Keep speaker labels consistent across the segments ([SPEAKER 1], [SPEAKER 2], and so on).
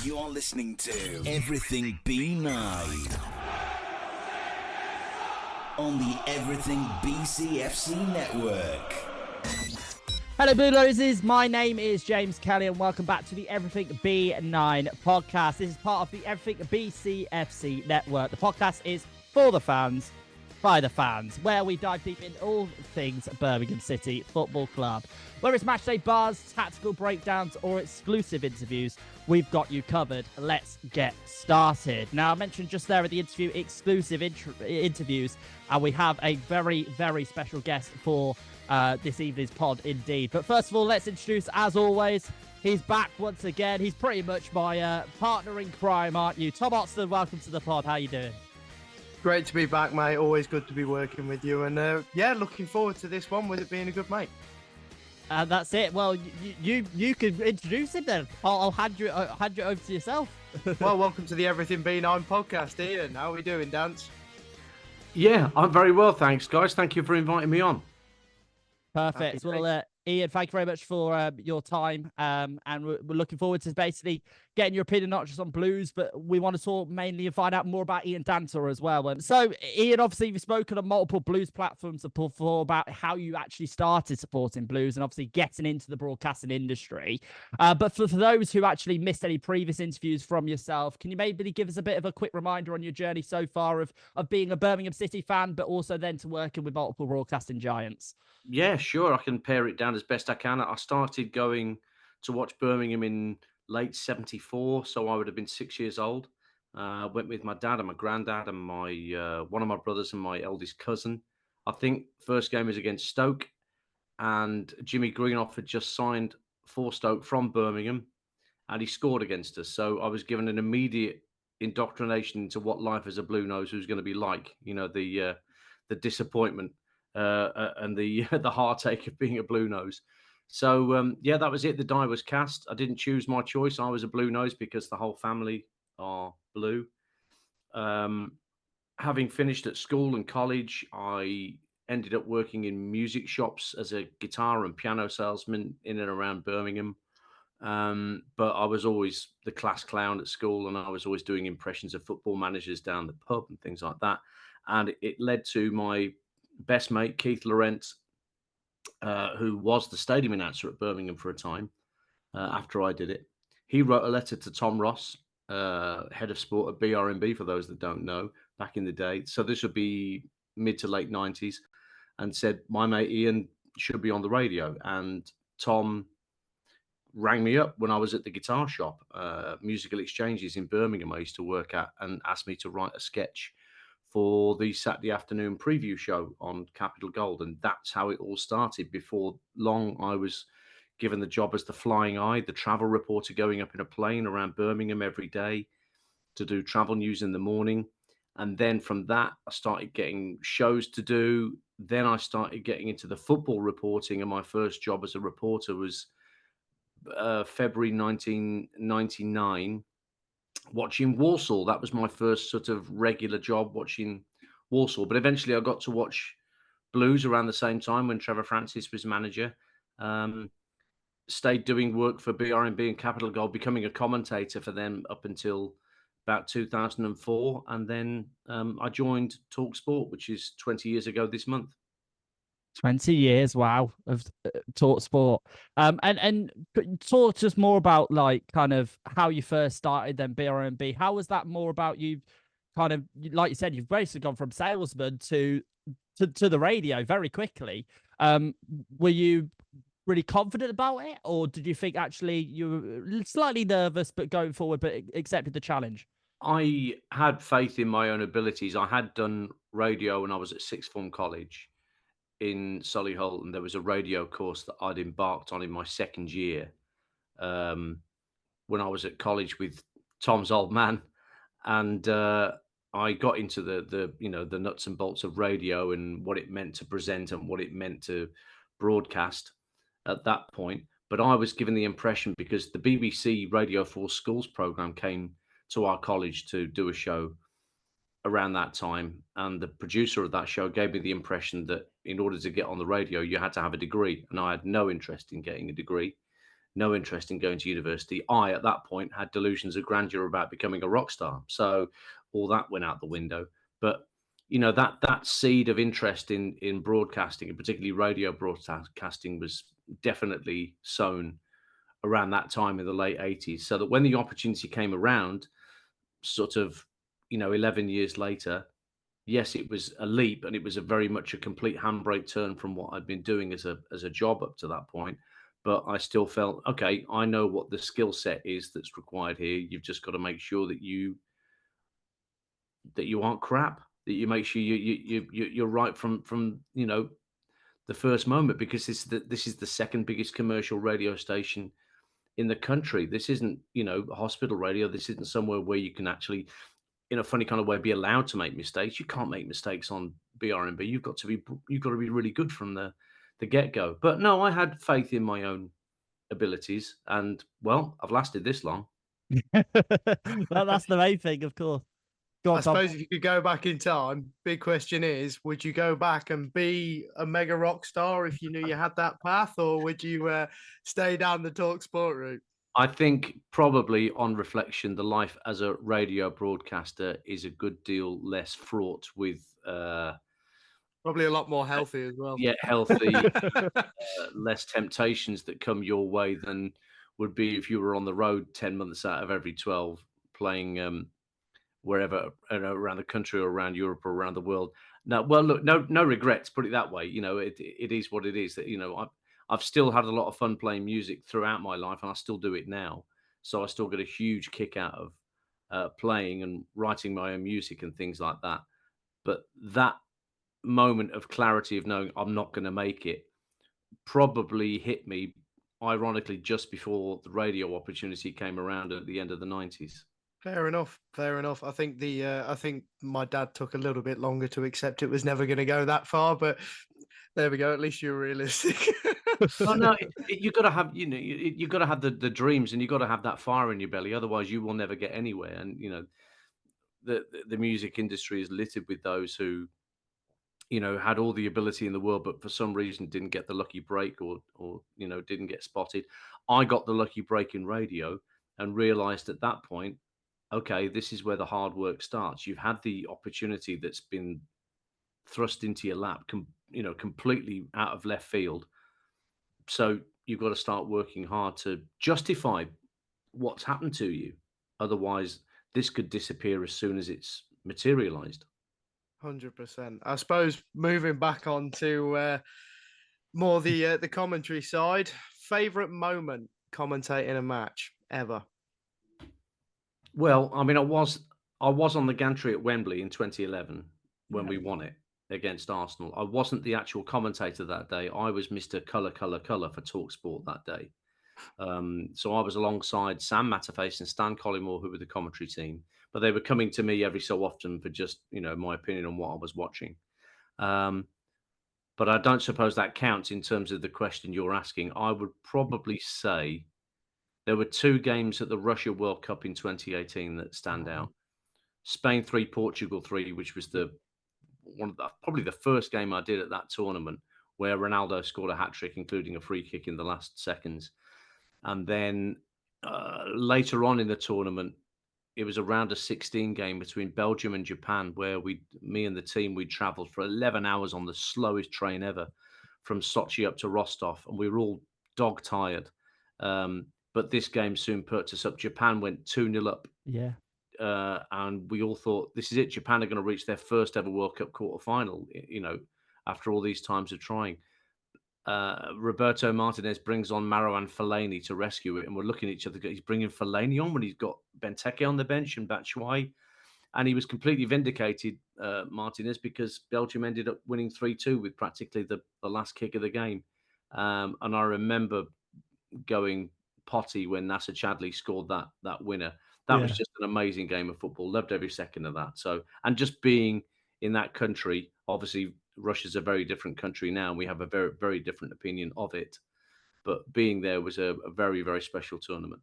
[SPEAKER 1] You're listening to Everything B9 on the Everything BCFC network.
[SPEAKER 2] Hello, Bluenoses. My name is James Kelly, and welcome back to the Everything B9 Podcast. This is part of the Everything BCFC network. The podcast is for the fans, by the fans, where we dive deep in all things Birmingham City Football Club. Whether it's matchday buzz, tactical breakdowns, or exclusive interviews, we've got you covered. Let's get started. Now, I mentioned just there at the interview, exclusive interviews, and we have a very, very special guest for this evening's pod indeed. But first of all, let's introduce, as always, he's back once again. He's pretty much my partner in crime, aren't you? Tom Oxton, welcome to the pod. How you doing?
[SPEAKER 3] Great to be back, mate. Always good to be working with you. And yeah, looking forward to this one with it being a good mate.
[SPEAKER 2] And that's it. Well, you can introduce him then. I'll hand you over to yourself.
[SPEAKER 3] Well, welcome to the Everything B9 Podcast, Ian. How are we doing, Dance?
[SPEAKER 4] Yeah, I'm very well, thanks, guys. Thank you for inviting me on.
[SPEAKER 2] Perfect. Well, Ian, thank you very much for your time. And we're looking forward to basically getting your opinion, not just on Blues, but we want to talk mainly and find out more about Ian Danter as well. And so, Ian, obviously, you've spoken on multiple Blues platforms before about how you actually started supporting Blues and obviously getting into the broadcasting industry. But for those who actually missed any previous interviews from yourself, can you maybe give us a bit of a quick reminder on your journey so far of being a Birmingham City fan, but also then to working with multiple broadcasting giants?
[SPEAKER 4] Yeah, sure. I can pare it down as best I can. I started going to watch Birmingham in late 74, so I would have been 6 years old. Went with my dad and my granddad and my one of my brothers and my eldest cousin. I think first game was against Stoke, and Jimmy Greenoff had just signed for Stoke from Birmingham, and he scored against us. So I was given an immediate indoctrination into what life as a Bluenose was going to be like. You know, the disappointment and the heartache of being a Bluenose. So, yeah, that was it. The die was cast. I didn't choose my choice. I was a Bluenose because the whole family are blue. Having finished at school and college, I ended up working in music shops as a guitar and piano salesman in and around Birmingham. But I was always the class clown at school, and I was always doing impressions of football managers down the pub and things like that. And it led to my best mate, Keith Laurent, who was the stadium announcer at Birmingham for a time after I did it. He wrote a letter to Tom Ross, head of sport at BRMB, for those that don't know, back in the day. So this would be mid to late 90s, and said, my mate Ian should be on the radio. And Tom rang me up when I was at the guitar shop, Musical Exchanges in Birmingham I used to work at, and asked me to write a sketch for the Saturday afternoon preview show on Capital Gold. And that's how it all started. Before long, I was given the job as the flying eye, the travel reporter, going up in a plane around Birmingham every day to do travel news in the morning. And then from that, I started getting shows to do. Then I started getting into the football reporting, and my first job as a reporter was February 1999. Watching Walsall. That was my first sort of regular job, watching Walsall. But eventually I got to watch Blues around the same time when Trevor Francis was manager. Stayed doing work for BRMB and Capital Gold, becoming a commentator for them up until about 2004. And then I joined talkSPORT, which is 20 years ago this month.
[SPEAKER 2] 20 years, wow, of talkSPORT. And talk just more about like kind of how you first started then BRMB. How was that more about you kind of, like you said, you've basically gone from salesman to the radio very quickly. Were you really confident about it, or did you think actually you were slightly nervous but going forward but accepted the challenge?
[SPEAKER 4] I had faith in my own abilities. I had done radio when I was at sixth form college in Solihull, and there was a radio course that I'd embarked on in my second year when I was at college with Tom's old man, and I got into the nuts and bolts of radio and what it meant to present and what it meant to broadcast at that point. But I was given the impression, because the BBC Radio 4 Schools programme came to our college to do a show around that time, and the producer of that show gave me the impression that in order to get on the radio, you had to have a degree, and I had no interest in getting a degree. no interest in going to university. I, at that point, had delusions of grandeur about becoming a rock star. So all that went out the window. But, that seed of interest in broadcasting, and particularly radio broadcasting, was definitely sown around that time in the late 80s. So that when the opportunity came around, sort of, 11 years later, yes, it was a leap, and it was a very much a complete handbrake turn from what I'd been doing as a job up to that point. But I still felt, okay, I know what the skill set is that's required here. You've just got to make sure that you aren't crap, that you make sure you're right from the first moment, because this is the second biggest commercial radio station in the country. This isn't hospital radio. This isn't somewhere where you can actually, in a funny kind of way, be allowed to make mistakes. You can't make mistakes on BRMB. You've got to be really good from the get-go. But no, I had faith in my own abilities, and well, I've lasted this long.
[SPEAKER 2] Well, that's the main thing, of course. Go on,
[SPEAKER 3] I suppose if you could go back in time, big question is, would you go back and be a mega rock star if you knew you had that path, or would you stay down the talkSPORT route?
[SPEAKER 4] I think probably on reflection, the life as a radio broadcaster is a good deal less fraught with
[SPEAKER 3] probably a lot more healthy as well.
[SPEAKER 4] Yeah, healthy, less temptations that come your way than would be if you were on the road 10 months out of every 12 playing wherever around the country or around Europe or around the world. Now, well, look, no regrets, put it that way. It is what it is. That I've still had a lot of fun playing music throughout my life, and I still do it now. So I still get a huge kick out of playing and writing my own music and things like that. But that moment of clarity of knowing I'm not going to make it probably hit me, ironically, just before the radio opportunity came around at the end of the 90s.
[SPEAKER 3] Fair enough. I think I think my dad took a little bit longer to accept it was never going to go that far, but there we go. At least you're realistic.
[SPEAKER 4] Oh, no, you got to have, you got to have the dreams, and you got to have that fire in your belly. Otherwise, you will never get anywhere. And the music industry is littered with those who, had all the ability in the world, but for some reason didn't get the lucky break, or didn't get spotted. I got the lucky break in radio and realized at that point, okay, this is where the hard work starts. You've had the opportunity that's been thrust into your lap, completely out of left field. So you've got to start working hard to justify what's happened to you. Otherwise, this could disappear as soon as it's materialized.
[SPEAKER 3] 100%. I suppose moving back on to more the commentary side, favorite moment commentating a match ever?
[SPEAKER 4] Well, I mean, I was on the gantry at Wembley in 2011 when we won it against Arsenal. I wasn't the actual commentator that day. I was Mr. Colour for talkSPORT that day. So I was alongside Sam Matterface and Stan Collymore, who were the commentary team, but they were coming to me every so often for just, my opinion on what I was watching. But I don't suppose that counts in terms of the question you're asking. I would probably say there were two games at the Russia World Cup in 2018 that stand out. Spain 3, Portugal 3, which was probably the first game I did at that tournament, where Ronaldo scored a hat-trick, including a free kick in the last seconds. And then later on in the tournament, it was a round of 16 game between Belgium and Japan, where me and the team, we traveled for 11 hours on the slowest train ever from Sochi up to Rostov, and we were all dog tired. But this game soon put us up. Japan went 2-0 up.
[SPEAKER 2] Yeah.
[SPEAKER 4] And we all thought, this is it. Japan are going to reach their first ever World Cup quarterfinal, after all these times of trying. Roberto Martinez brings on Marouane Fellaini to rescue it. And we're looking at each other. He's bringing Fellaini on when he's got Benteke on the bench and Batshuayi. And he was completely vindicated, Martinez, because Belgium ended up winning 3-2 with practically the last kick of the game. And I remember going potty when Nasser Chadli scored that winner. That was just an amazing game of football. Loved every second of that. So, and just being in that country, obviously Russia's a very different country now, and we have a very, very different opinion of it. But being there was a very, very special tournament.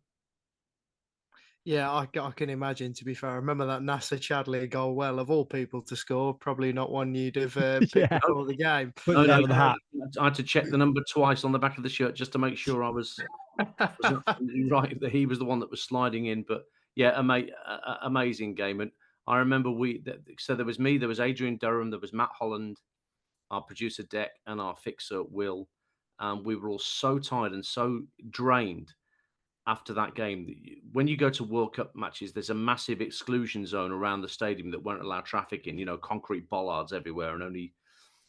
[SPEAKER 3] Yeah, I can imagine, to be fair. I remember that Nasser Chadli goal, well, of all people to score, probably not one you'd have picked before the game.
[SPEAKER 4] I had to check the number twice on the back of the shirt just to make sure I was You're right, that he was the one that was sliding in. But yeah, amazing game. And I remember so there was me, there was Adrian Durham, there was Matt Holland, our producer Deck, and our fixer Will. We were all so tired and so drained after that game. When you go to World Cup matches, there's a massive exclusion zone around the stadium that won't allow traffic in, concrete bollards everywhere, and only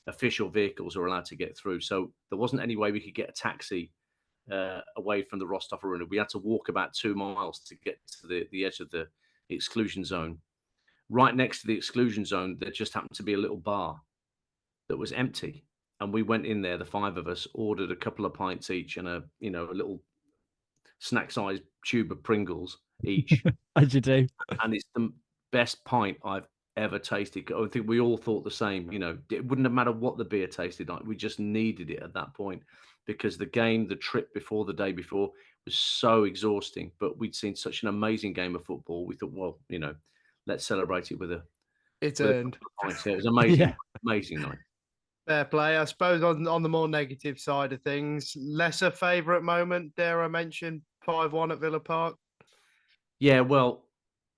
[SPEAKER 4] official vehicles are allowed to get through. So there wasn't any way we could get a taxi away from the Rostov Arena. We had to walk about 2 miles to get to the edge of the exclusion zone. Right next to the exclusion zone, there just happened to be a little bar that was empty. And we went in there, the 5 of us, ordered a couple of pints each and a little snack-sized tube of Pringles each.
[SPEAKER 2] As you do.
[SPEAKER 4] And it's the best pint I've ever tasted. I think we all thought the same. It wouldn't have mattered what the beer tasted like. We just needed it at that point because the trip before, the day before, was so exhausting. But we'd seen such an amazing game of football. We thought, well, let's celebrate it with a.
[SPEAKER 3] It's earned.
[SPEAKER 4] It was amazing,
[SPEAKER 2] Yeah.
[SPEAKER 4] amazing night.
[SPEAKER 3] Fair play. I suppose on the more negative side of things, lesser favourite moment, dare I mention, 5-1 at Villa Park?
[SPEAKER 4] Yeah, well,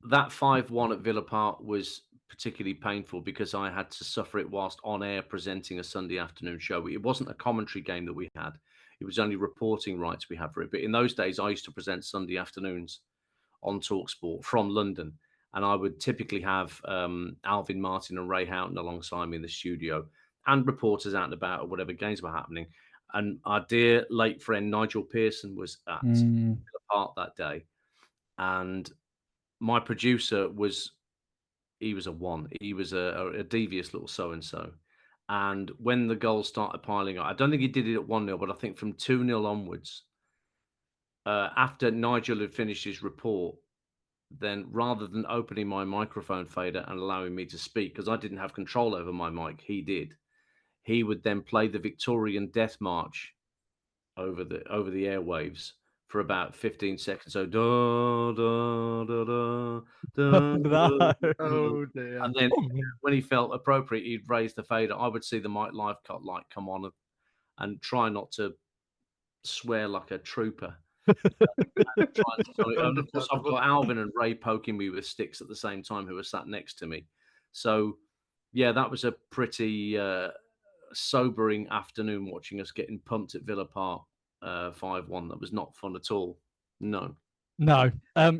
[SPEAKER 4] that 5-1 at Villa Park was particularly painful because I had to suffer it whilst on air presenting a Sunday afternoon show. It wasn't a commentary game that we had. It was only reporting rights we had for it. But in those days, I used to present Sunday afternoons on talkSPORT from London. And I would typically have Alvin Martin and Ray Houghton alongside me in the studio and reporters out and about or whatever games were happening. And our dear late friend Nigel Pearson was at Villa Park that day. And my producer he was a one. He was a devious little so-and-so. And when the goals started piling up, I don't think he did it at 1-0, but I think from 2-0 onwards, after Nigel had finished his report, then rather than opening my microphone fader and allowing me to speak, because I didn't have control over my mic, he did. He would then play the Victorian Death March over the airwaves for about 15 seconds. So da da da da da.
[SPEAKER 2] No.
[SPEAKER 3] Oh dear.
[SPEAKER 4] And then when he felt appropriate, he'd raise the fader. I would see the mic live cut light come on and try not to swear like a trooper. And of course, I've got Alvin and Ray poking me with sticks at the same time, who were sat next to me. So, yeah, that was a pretty sobering afternoon watching us getting pumped at Villa Park 5-1. That was not fun at all. No.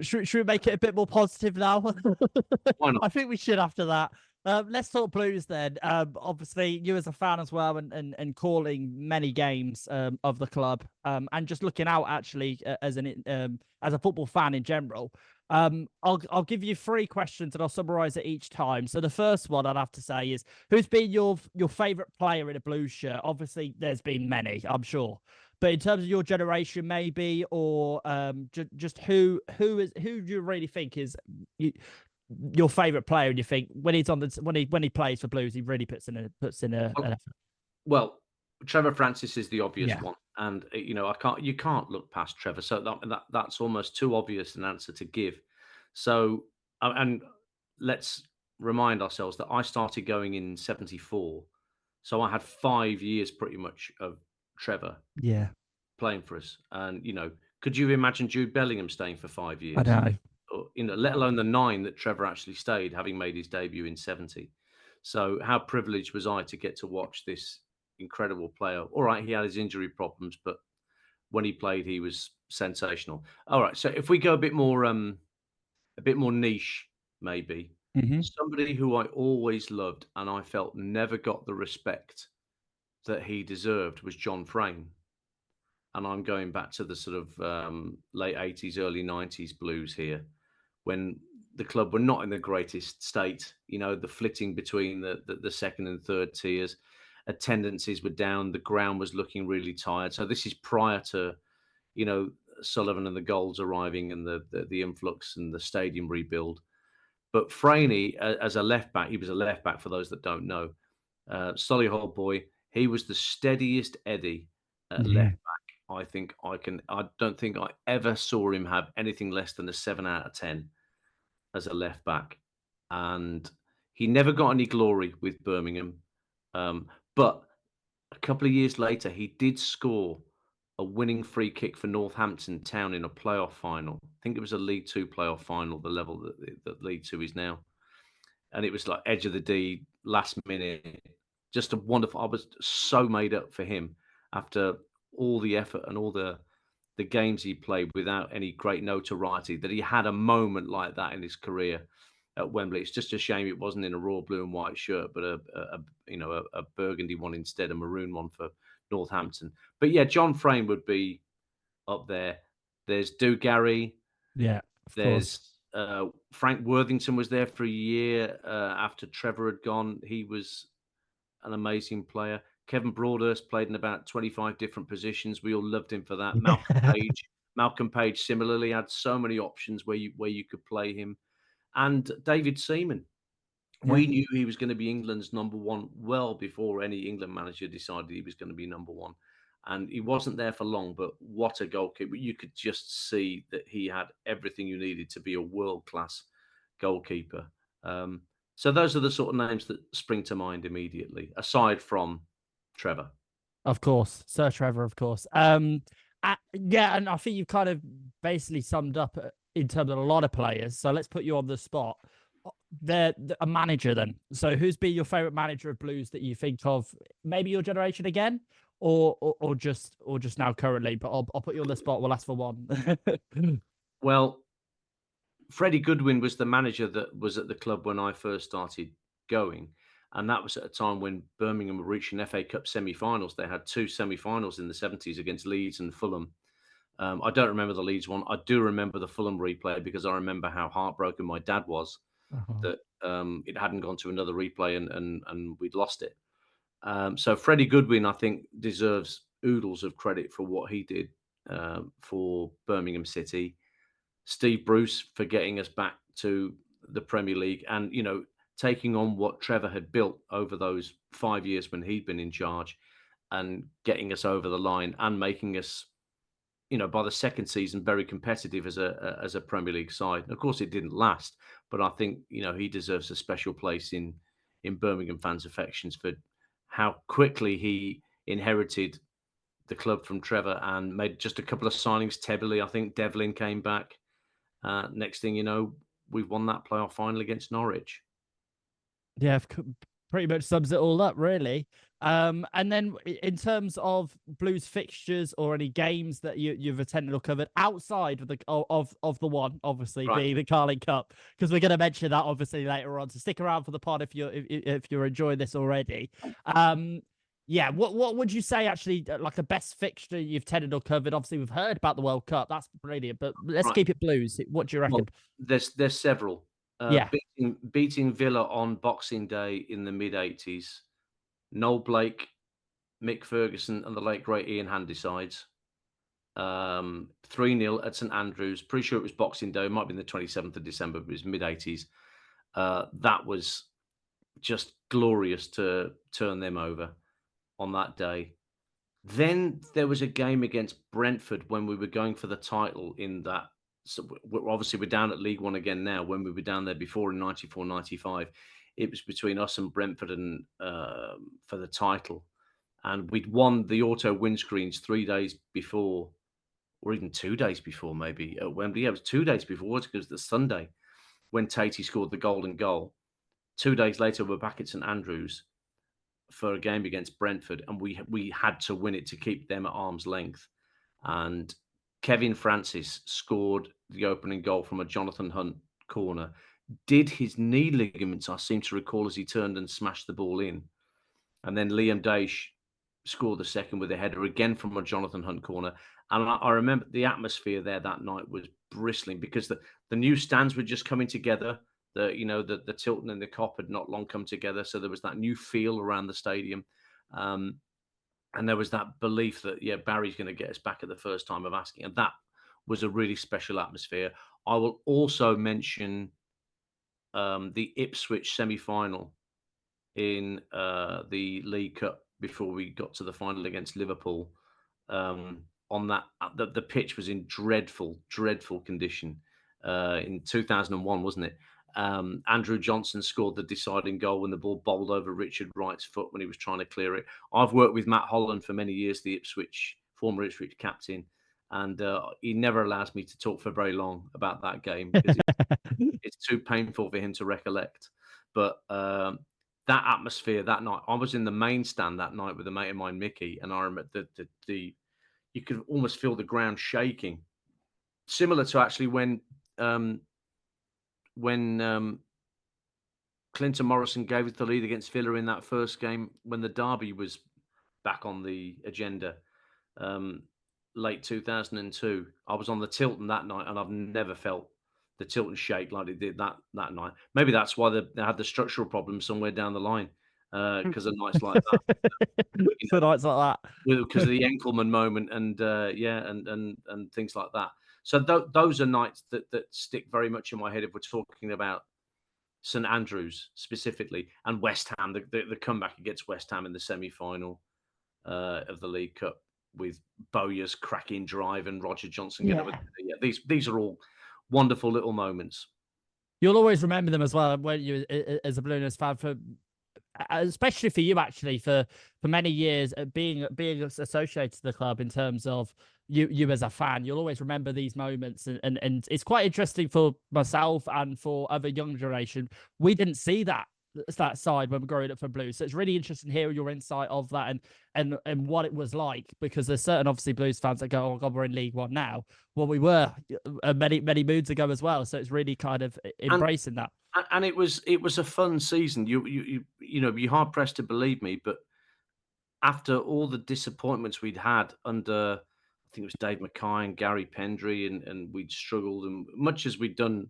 [SPEAKER 2] Should we make it a bit more positive now?
[SPEAKER 4] Why not?
[SPEAKER 2] I think we should after that. Let's talk Blues then. Obviously, you as a fan as well, and calling many games of the club, and just looking out actually as a football fan in general. I'll give you 3 questions and I'll summarize it each time. So the first one I'd have to say is, who's been your favorite player in a Blues shirt? Obviously, there's been many, I'm sure. But in terms of your generation, maybe, or just who do you really think is your favorite player, and you think when he's on when he plays for Blues, he really puts in an effort?
[SPEAKER 4] Well, Trevor Francis is the obvious one, and you can't look past Trevor. So that's almost too obvious an answer to give. So and let's remind ourselves that I started going in 74, so I had 5 years pretty much of Trevor playing for us. And could you imagine Jude Bellingham staying for 5 years?
[SPEAKER 2] I know.
[SPEAKER 4] Or, let alone the 9 that Trevor actually stayed, having made his debut in 70. So how privileged was I to get to watch this incredible player? All right, he had his injury problems, but when he played, he was sensational. All right, so if we go a bit more niche, maybe, somebody who I always loved and I felt never got the respect that he deserved was John Frame. And I'm going back to the sort of late 80s, early 90s Blues here, when the club were not in the greatest state. The flitting between the second and third tiers, attendances were down, the ground was looking really tired. So this is prior to, Sullivan and the Golds arriving and the influx and the stadium rebuild. But Franey, as a left back, he was a left back for those that don't know. Solihull boy, he was the steadiest Eddie at left back. I don't think I ever saw him have anything less than a 7 out of 10 as a left back. And he never got any glory with Birmingham. But a couple of years later, he did score a winning free kick for Northampton Town in a playoff final. I think it was a League Two playoff final, the level that League Two is now. And it was like edge of the D, last minute. Just a wonderful. I was so made up for him after all the effort and all the games he played without any great notoriety, that he had a moment like that in his career at Wembley. It's just a shame it wasn't in a royal blue and white shirt, but a burgundy one instead, a maroon one for Northampton. But yeah, John Frame would be up there. There's Gary.
[SPEAKER 2] Yeah, of course.
[SPEAKER 4] There's Frank Worthington was there for a year after Trevor had gone. He was an amazing player. Kevin Broadhurst played in about 25 different positions. We all loved him for that. Malcolm Page similarly had so many options where you could play him. And David Seaman. We knew he was going to be England's number one well before any England manager decided he was going to be number one. And he wasn't there for long, but what a goalkeeper. You could just see that he had everything you needed to be a world-class goalkeeper. So those are the sort of names that spring to mind immediately, aside from Trevor.
[SPEAKER 2] Of course. Sir Trevor, of course. And I think you've kind of basically summed up in terms of a lot of players. So let's put you on the spot. They're a manager then. So who's been your favourite manager of Blues that you think of? Maybe your generation again? Or just now currently? But I'll put you on the spot. We'll ask for one.
[SPEAKER 4] Well, Freddie Goodwin was the manager that was at the club when I first started going. And that was at a time when Birmingham were reaching FA Cup semi-finals. They had 2 semi-finals in the 70s against Leeds and Fulham. I don't remember the Leeds one. I do remember the Fulham replay because I remember how heartbroken my dad was that it hadn't gone to another replay and we'd lost it. So Freddie Goodwin, I think, deserves oodles of credit for what he did for Birmingham City. Steve Bruce for getting us back to the Premier League and, taking on what Trevor had built over those 5 years when he'd been in charge and getting us over the line and making us, by the second season, very competitive as a Premier League side. And of course, it didn't last, but I think, he deserves a special place in Birmingham fans' affections for how quickly he inherited the club from Trevor and made just a couple of signings. Tebley, I think Devlin came back. Next thing you know, we've won that playoff final against Norwich.
[SPEAKER 2] Yeah, pretty much sums it all up, really. And then in terms of Blues fixtures or any games that you've attended or covered outside of the one, obviously,
[SPEAKER 4] Right.
[SPEAKER 2] being the Carling Cup, because we're going to mention that obviously later on. So stick around for the pod if you're enjoying this already. What would you say actually like the best fixture you've attended or covered? Obviously, we've heard about the World Cup. That's brilliant, but let's keep it Blues. What do you reckon?
[SPEAKER 4] Well, there's several. Beating Villa on Boxing Day in the mid-'80s. Noel Blake, Mick Ferguson, and the late great Ian Handysides. 3-0 at St Andrews. Pretty sure it was Boxing Day. It might have been the 27th of December, but it was mid-'80s. That was just glorious to turn them over on that day. Then there was a game against Brentford when we were going for the title in that. So we're down at League One again now. When we were down there before in 94, 95, it was between us and Brentford and for the title. And we'd won the auto windscreens 3 days before, or even 2 days before, maybe at Wembley. Yeah, it was 2 days before because the Sunday when Tatey scored the golden goal. 2 days later, we're back at St Andrews for a game against Brentford, and we had to win it to keep them at arm's length. And Kevin Francis scored the opening goal from a Jonathan Hunt corner. Did his knee ligaments, I seem to recall, as he turned and smashed the ball in. And then Liam Daish scored the second with a header again from a Jonathan Hunt corner. And I remember the atmosphere there that night was bristling because the new stands were just coming together. The Tilton and the Kop had not long come together. So there was that new feel around the stadium. And there was that belief that, Barry's going to get us back at the first time of asking. And that was a really special atmosphere. I will also mention the Ipswich semi-final in the League Cup before we got to the final against Liverpool. On that, the pitch was in dreadful condition in 2001, wasn't it? Andrew Johnson scored the deciding goal when the ball bobbled over Richard Wright's foot when he was trying to clear it. I've worked with Matt Holland for many years, the Ipswich former Ipswich captain, and he never allows me to talk for very long about that game because it's too painful for him to recollect. But that atmosphere that night, I was in the main stand that night with a mate of mine, Mickey, and I remember the you could almost feel the ground shaking, similar to actually when Clinton Morrison gave us the lead against Villa in that first game when the derby was back on the agenda, late 2002. I was on the Tilton that night, and I've never felt the Tilton shake like it did that night. Maybe that's why they had the structural problem somewhere down the line, because of nights like that.
[SPEAKER 2] For nights like that,
[SPEAKER 4] because of the Enkelman moment, and and things like that. So those are nights that stick very much in my head if we're talking about St Andrews specifically, and West Ham, the comeback against West Ham in the semi-final of the League Cup with Bowyer's cracking drive and Roger Johnson getting over. Yeah, these are all wonderful little moments.
[SPEAKER 2] You'll always remember them as well, won't you, as a Bluenose fan, for especially for you actually for many years being associated to the club in terms of you as a fan. You'll always remember these moments, and it's quite interesting for myself and for other young generation. We didn't see that side when we're growing up for Blues, so it's really interesting to hear your insight of that and what it was like, because there's certain obviously Blues fans that go, oh God, we're in League One now. Well, we were many moons ago as well, so it's really kind of embracing that.
[SPEAKER 4] And it was a fun season. You know, you're hard pressed to believe me, but after all the disappointments we'd had under, I think it was Dave Mackay and Gary Pendry, and we'd struggled, and much as we'd done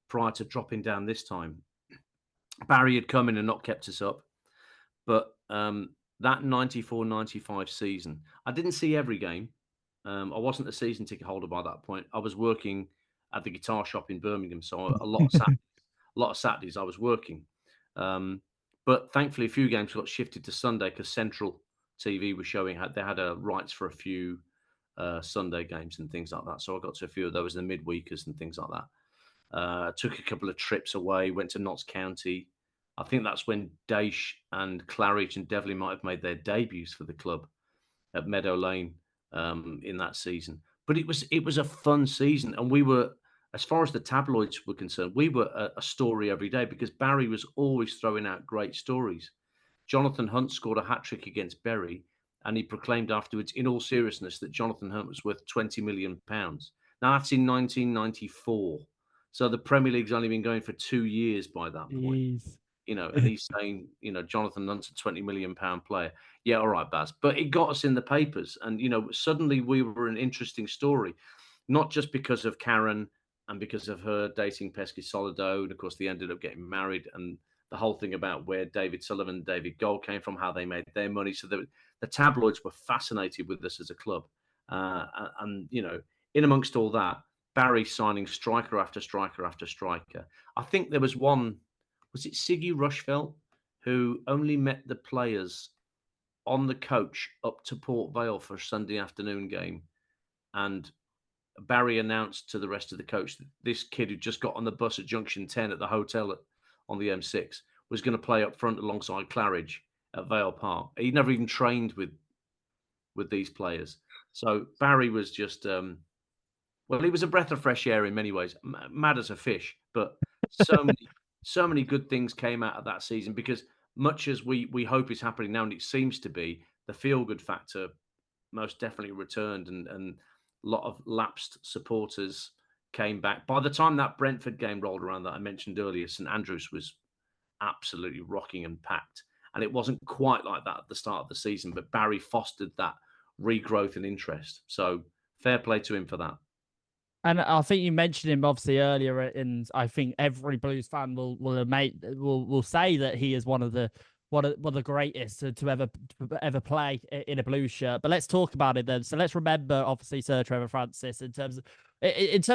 [SPEAKER 4] prior to dropping down this time, Barry had come in and not kept us up. But that 94-95 season, I didn't see every game. I wasn't a season ticket holder by that point. I was working at the guitar shop in Birmingham, so a lot of Saturdays I was working. But thankfully, a few games got shifted to Sunday because Central TV was showing they had rights for a few Sunday games and things like that. So I got to a few of those in the midweekers and things like that. Took a couple of trips away, went to Notts County. I think that's when Daish and Claridge and Devlin might have made their debuts for the club at Meadow Lane in that season. But it was a fun season, and we were, as far as the tabloids were concerned, we were a story every day because Barry was always throwing out great stories. Jonathan Hunt scored a hat-trick against Bury, and he proclaimed afterwards, in all seriousness, that Jonathan Hunt was worth £20 million. Now, that's in 1994. So the Premier League's only been going for 2 years by that point. You know, and he's saying, you know, Jonathan Hunt's a £20 million player. Yeah, all right, Baz. But it got us in the papers. And, you know, suddenly we were an interesting story, not just because of Karen and because of her dating Pesky Solido. And, of course, they ended up getting married. And the whole thing about where David Sullivan and David Gold came from, how they made their money. So the tabloids were fascinated with us as a club. And, you know, in amongst all that, Barry signing striker after striker after striker. I think there was one, was it Siggy Rushfelt, who only met the players on the coach up to Port Vale for a Sunday afternoon game. And Barry announced to the rest of the coach that this kid who just got on the bus at Junction 10 at the hotel on the M6 was going to play up front alongside Claridge at Vale Park. He never even trained with these players. So Barry was just, well, he was a breath of fresh air in many ways, mad as a fish, but so many good things came out of that season, because much as we hope is happening now, and it seems to be, the feel-good factor most definitely returned, and a lot of lapsed supporters came back. By the time that Brentford game rolled around that I mentioned earlier, St Andrews was absolutely rocking and packed. And it wasn't quite like that at the start of the season, but Barry fostered that regrowth and interest. So fair play to him for that.
[SPEAKER 2] And I think you mentioned him obviously earlier, and I think every Blues fan will say that he is one of the greatest to ever play in a Blues shirt. But let's talk about it then. So let's remember, obviously, Sir Trevor Francis. In terms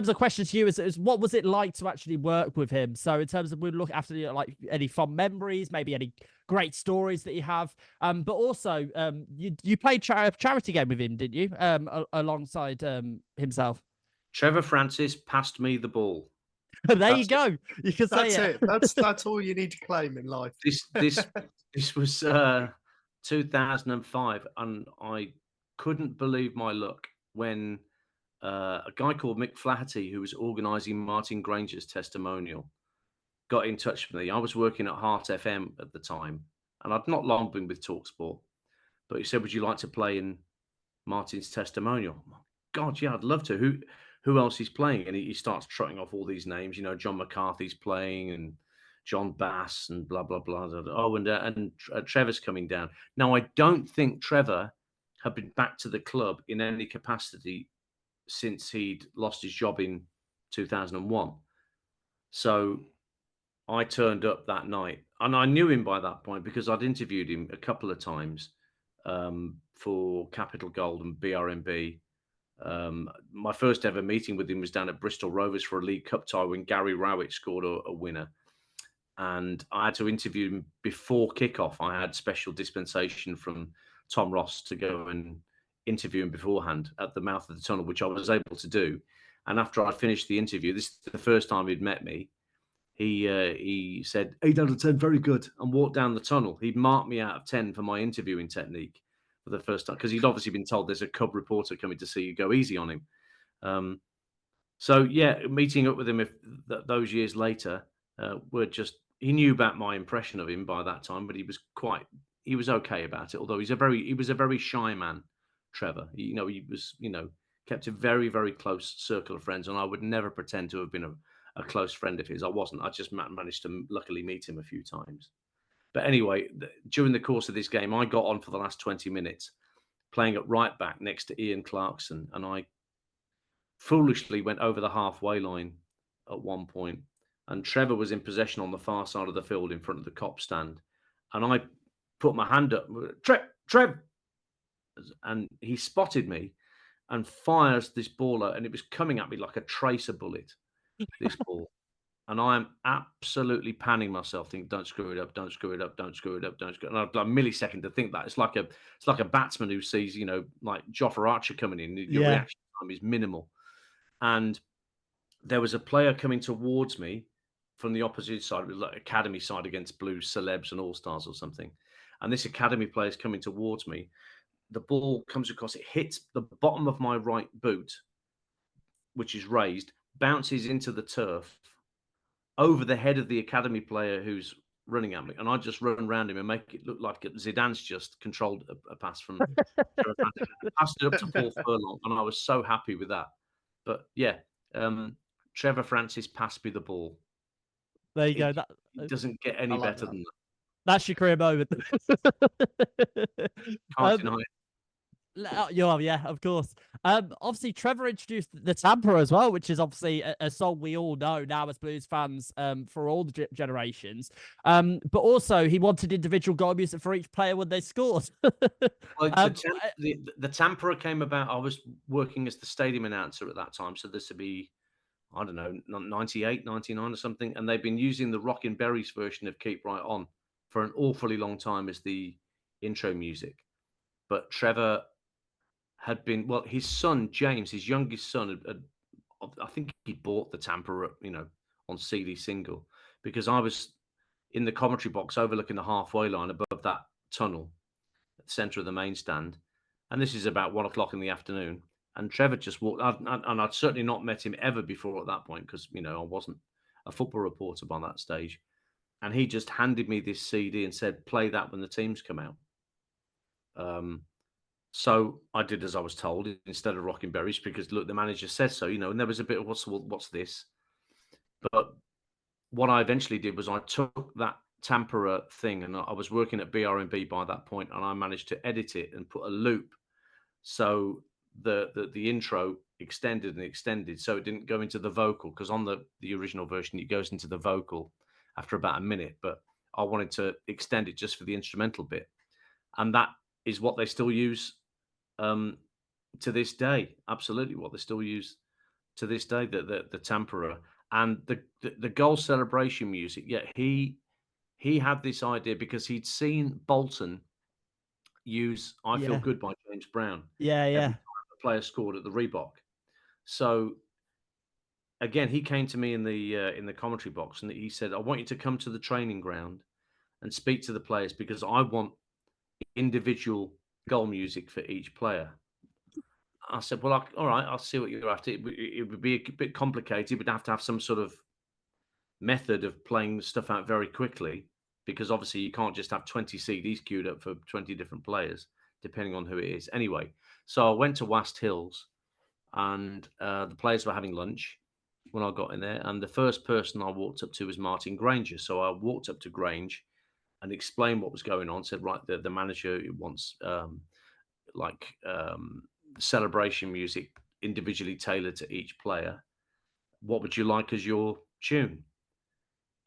[SPEAKER 2] of questions to you, is what was it like to actually work with him? So in terms of, we look after like any fond memories, maybe any great stories that you have. But also, you played charity game with him, didn't you? Alongside himself.
[SPEAKER 4] Trevor Francis passed me the ball.
[SPEAKER 2] There you go. You can say
[SPEAKER 3] it. That's all you need to claim in life.
[SPEAKER 4] This was 2005, and couldn't believe my luck when a guy called Mick Flaherty, who was organising Martin Granger's testimonial, got in touch with me. I was working at Heart FM at the time, and I'd not long been with talkSPORT. But he said, "Would you like to play in Martin's testimonial?" God, yeah, I'd love to. Who else is playing? And he starts trotting off all these names. John McCarthy's playing, and John Bass, and blah blah blah. Oh, and Trevor's coming down. Now, I don't think Trevor had been back to the club in any capacity since he'd lost his job in 2001. So I turned up that night, and I knew him by that point because I'd interviewed him a couple of times for Capital Gold and BRMB. My first ever meeting with him was down at Bristol Rovers for a League Cup tie when Gary Rowett scored a winner. And I had to interview him before kickoff. I had special dispensation from Tom Ross to go and interview him beforehand at the mouth of the tunnel, which I was able to do. And after I finished the interview, this is the first time he'd met me, he said, 8 out of 10, very good, and walked down the tunnel. He'd marked me out of 10 for my interviewing technique for the first time, because he'd obviously been told there's a Cub reporter coming to see you, go easy on him. So, yeah, meeting up with him those years later, he knew about my impression of him by that time, but he was okay about it, although he was a very shy man, Trevor. He was, kept a very, very close circle of friends, and I would never pretend to have been a close friend of his. I wasn't. I just managed to luckily meet him a few times. But anyway, during the course of this game, I got on for the last 20 minutes playing at right back next to Ian Clarkson, and I foolishly went over the halfway line at one point, and Trevor was in possession on the far side of the field in front of the cop stand, and I put my hand up, Trev, and he spotted me and fires this ball out, and it was coming at me like a tracer bullet, this ball. And I am absolutely panning myself, thinking, don't screw it up, don't screw it up, don't screw it up, don't screw it up. And I've got a millisecond to think that. It's like a batsman who sees, like Jofra Archer coming in. Your reaction time is minimal. And there was a player coming towards me from the opposite side, like academy side against Blue Celebs and All Stars or something. And this academy player is coming towards me. The ball comes across, it hits the bottom of my right boot, which is raised, bounces into the turf, over the head of the academy player who's running at me, and I just run around him and make it look like Zidane's just controlled a pass from passed it up to Paul Furlong, and I was so happy with that. But yeah, Trevor Francis passed me the ball.
[SPEAKER 2] There you go. That
[SPEAKER 4] doesn't get any better than that.
[SPEAKER 2] That's your career moment.
[SPEAKER 4] Can't deny it.
[SPEAKER 2] Yeah, of course. Obviously, Trevor introduced the Tamper as well, which is obviously a song we all know now as Blues fans for all the generations. But also, he wanted individual goal music for each player when they scored.
[SPEAKER 4] The Tamper came about. I was working as the stadium announcer at that time, so this would be, I don't know, 98, 99 or something. And they've been using the Rockin' Berries version of Keep Right On for an awfully long time as the intro music. But Trevor had been, his son, James, his youngest son, I think he bought the Tamper, on CD single, because I was in the commentary box overlooking the halfway line above that tunnel at the centre of the main stand. And this is about 1 o'clock in the afternoon. And Trevor just walked, and I'd certainly not met him ever before at that point, because, I wasn't a football reporter by that stage. And he just handed me this CD and said, play that when the teams come out. So I did as I was told instead of Rockin' Berries, because look, the manager says so, and there was a bit of what's this? But what I eventually did was I took that Tampere thing, and I was working at BRMB by that point, and I managed to edit it and put a loop so the intro extended and extended, so it didn't go into the vocal, because on the original version it goes into the vocal after about a minute, but I wanted to extend it just for the instrumental bit, and that is what they still use to this day. Absolutely, what they still use to this day. The Tampere and the goal celebration music. Yeah, he had this idea because he'd seen Bolton use "I Feel Good" by James Brown. Every time a player scored at the Reebok. So again, he came to me in the commentary box and he said, "I want you to come to the training ground and speak to the players because I want individual goal music for each player." I said, well, all right, I'll see what you're after. It would be a bit complicated. We'd have to have some sort of method of playing stuff out very quickly, because obviously you can't just have 20 CDs queued up for 20 different players, depending on who it is. Anyway, so I went to Wast Hills, and the players were having lunch when I got in there. And the first person I walked up to was Martin Granger. So I walked up to Grange and explained what was going on. Said, right, the manager wants celebration music individually tailored to each player. What would you like as your tune?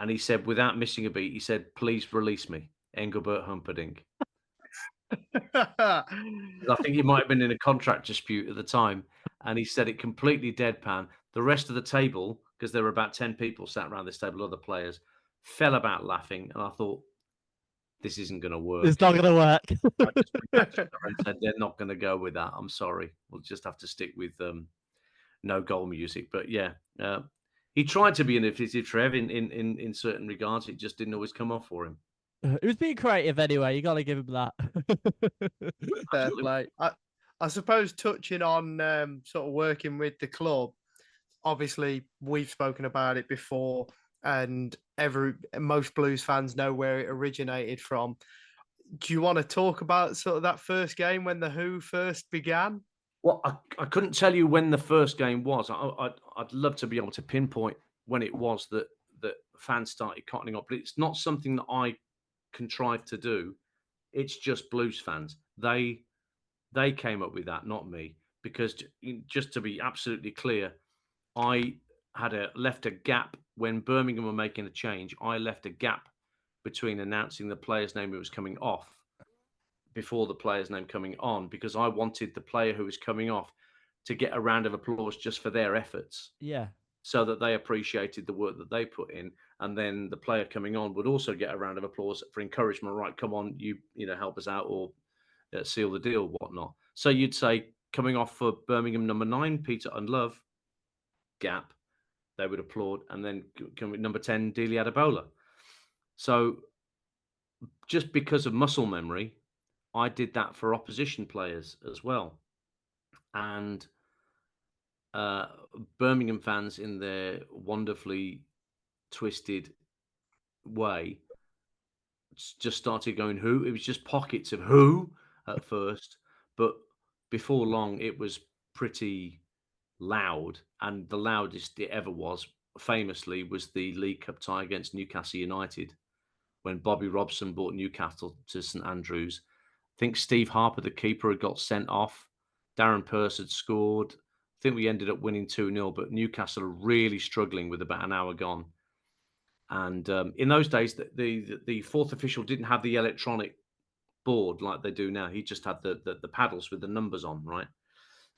[SPEAKER 4] And he said, without missing a beat, he said, please release me, Engelbert Humperdinck. I think he might have been in a contract dispute at the time. And he said it completely deadpan. The rest of the table, because there were about 10 people sat around this table, other players, fell about laughing. And I thought, this isn't going to work.
[SPEAKER 2] It's not going to work.
[SPEAKER 4] I just and said, they're not going to go with that. I'm sorry. We'll just have to stick with no goal music. But yeah, he tried to be innovative, Trev, in certain regards. It just didn't always come off for him.
[SPEAKER 2] It was being creative anyway. You got to give him that.
[SPEAKER 3] Fair play. I suppose touching on sort of working with the club, obviously we've spoken about it before, and most Blues fans know where it originated from. Do you want to talk about sort of that first game when the Who first began?
[SPEAKER 4] Well, I couldn't tell you when the first game was. I'd love to be able to pinpoint when it was that fans started cottoning up, but it's not something that I contrived to do. It's just Blues fans. They came up with that, not me. Because just to be absolutely clear, I had left a gap when Birmingham were making a change. I left a gap between announcing the player's name who was coming off before the player's name coming on, because I wanted the player who was coming off to get a round of applause just for their efforts.
[SPEAKER 2] Yeah.
[SPEAKER 4] So that they appreciated the work that they put in. And then the player coming on would also get a round of applause for encouragement. Right, come on, you help us out, or seal the deal, whatnot. So you'd say, coming off for Birmingham number 9, Peter Unlove, gap, they would applaud. And then number 10, Dele Adebola. So just because of muscle memory, I did that for opposition players as well. And Birmingham fans, in their wonderfully twisted way, just started going Who. It was just pockets of Who at first, but before long it was pretty loud, and the loudest it ever was, famously, was the League Cup tie against Newcastle United, when Bobby Robson brought Newcastle to St Andrews. I think Steve Harper, the keeper, had got sent off. Darren Pearce had scored. I think we ended up winning 2-0, but Newcastle are really struggling with about an hour gone. And in those days, the fourth official didn't have the electronic board like they do now. He just had the paddles with the numbers on, right?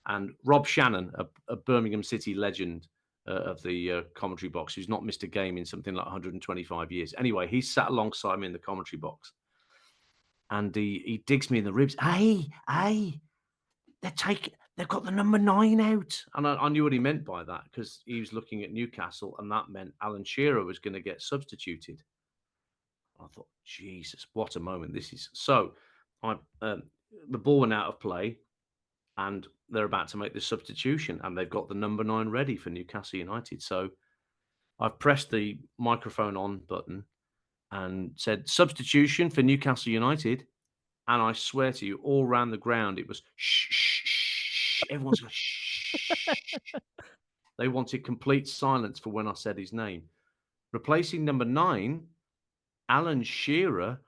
[SPEAKER 4] And Rob Shannon, a Birmingham City legend of the commentary box, who's not missed a game in something like 125 years. Anyway, he sat alongside me in the commentary box. And he digs me in the ribs. Hey, they've got the number 9 out. And I knew what he meant by that, because he was looking at Newcastle, and that meant Alan Shearer was going to get substituted. I thought, Jesus, what a moment this is. So the ball went out of play, and they're about to make the substitution, and they've got the number 9 ready for Newcastle United. So I've pressed the microphone on button and said, substitution for Newcastle United. And I swear to you, all around the ground, it was shh, shh, shh. Everyone's going, shh. They wanted complete silence for when I said his name. Replacing number 9, Alan Shearer.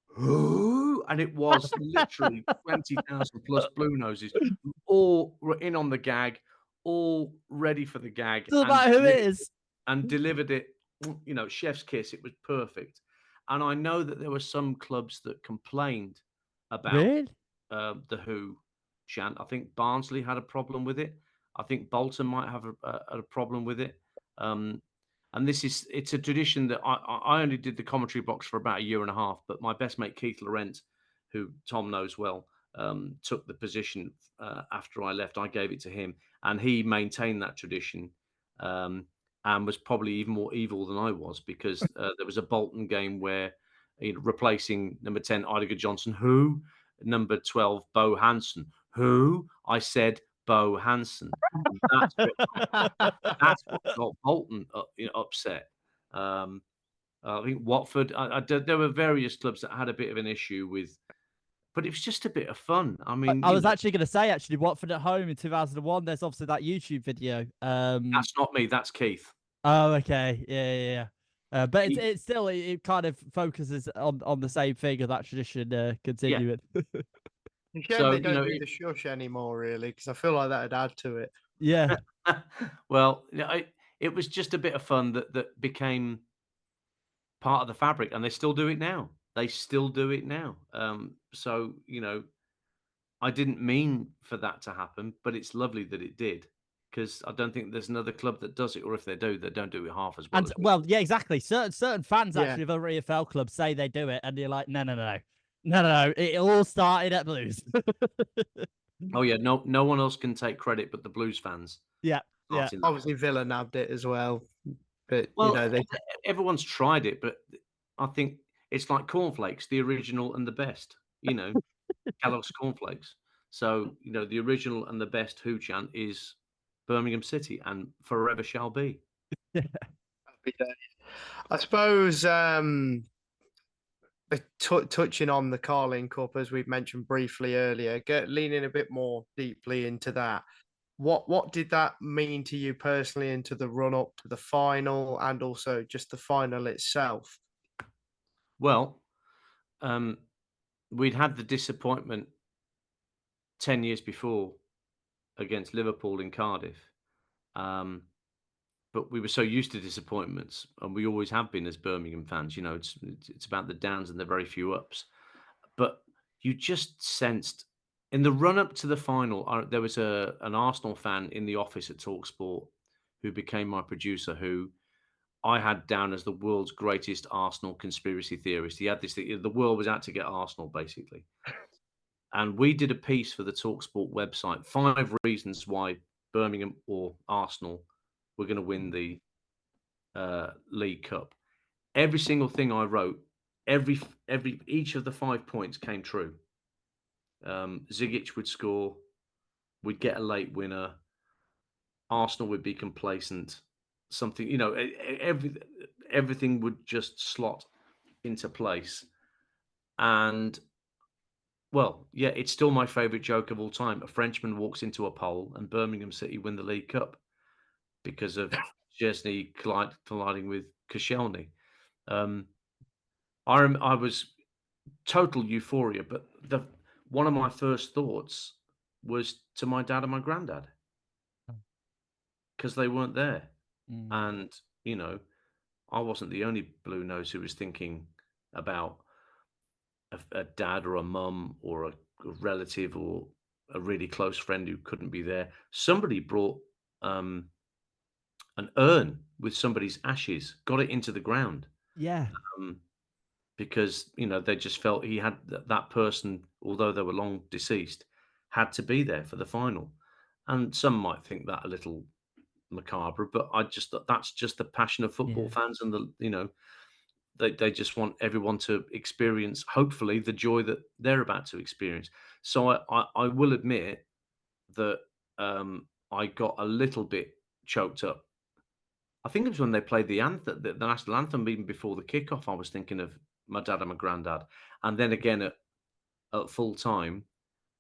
[SPEAKER 4] Who? And it was literally 20,000 plus Blue Noses, all in on the gag, all ready for the gag.
[SPEAKER 2] Doesn't matter who it is.
[SPEAKER 4] And delivered it, chef's kiss. It was perfect. And I know that there were some clubs that complained about the Who chant. I think Barnsley had a problem with it. I think Bolton might have a problem with it. And it's a tradition that I only did the commentary box for about a year and a half, but my best mate Keith Laurent, who Tom knows well, took the position after I left. I gave it to him, and he maintained that tradition, and was probably even more evil than I was, because there was a Bolton game where, replacing number 10 Idiger Johnson, who, number 12 Bo Hansen, who, I said Bo Hansen. That's what got Bolton upset. I think Watford. There were various clubs that had a bit of an issue with, but it was just a bit of fun. I mean,
[SPEAKER 2] I was actually going to say, Watford at home in 2001. There's obviously that YouTube video.
[SPEAKER 4] That's not me. That's Keith.
[SPEAKER 2] Oh, okay, yeah. But it's still it kind of focuses on the same thing of that tradition continuing.
[SPEAKER 3] It's a shame they don't do the shush anymore, really, because I feel like that'd add to it.
[SPEAKER 2] Yeah.
[SPEAKER 4] Well, it was just a bit of fun that became part of the fabric, and they still do it now. So I didn't mean for that to happen, but it's lovely that it did, because I don't think there's another club that does it, or if they don't do it half as well.
[SPEAKER 2] Well, yeah, exactly. Certain fans actually of other EFL clubs say they do it, and you're like, no. It all started at Blues.
[SPEAKER 4] Oh yeah, no one else can take credit but the Blues fans.
[SPEAKER 2] Yeah.
[SPEAKER 3] Obviously, Villa nabbed it as well, but
[SPEAKER 4] everyone's tried it, but I think it's like cornflakes, the original and the best. Kellogg's cornflakes. So the original and the best Who chant is Birmingham City, and forever shall be.
[SPEAKER 3] Happy days. I suppose touching on the Carling Cup, as we've mentioned briefly earlier, leaning a bit more deeply into that. What did that mean to you personally, into the run up to the final, and also just the final itself?
[SPEAKER 4] Well, we'd had the disappointment 10 years before against Liverpool in Cardiff. But we were so used to disappointments, and we always have been as Birmingham fans. It's about the downs and the very few ups. But you just sensed in the run-up to the final, there was an Arsenal fan in the office at talkSPORT who became my producer, who I had down as the world's greatest Arsenal conspiracy theorist. He had this thing, the world was out to get Arsenal, basically. And we did a piece for the talkSPORT website, 5 reasons why Birmingham or Arsenal were going to win the League Cup. Every single thing I wrote, each of the 5 points came true. Zigic would score, we'd get a late winner, Arsenal would be complacent, something, everything would just slot into place. And well, yeah, it's still my favourite joke of all time. A Frenchman walks into a pole and Birmingham City win the League Cup because of Chesney colliding with Koscielny. I was total euphoria, but one of my first thoughts was to my dad and my granddad, because they weren't there. And, I wasn't the only Bluenose who was thinking about a dad or a mum or a relative or a really close friend who couldn't be there. Somebody brought an urn with somebody's ashes, got it into the ground.
[SPEAKER 2] Yeah.
[SPEAKER 4] Because, they just felt he had that person, although they were long deceased, had to be there for the final. And some might think that a little macabre, but I just thought that's just the passion of football fans, and they just want everyone to experience, hopefully, the joy that they're about to experience. So I will admit that I got a little bit choked up. I think it was when they played the anthem, the national anthem, even before the kickoff. I was thinking of my dad and my granddad, and then again at full time.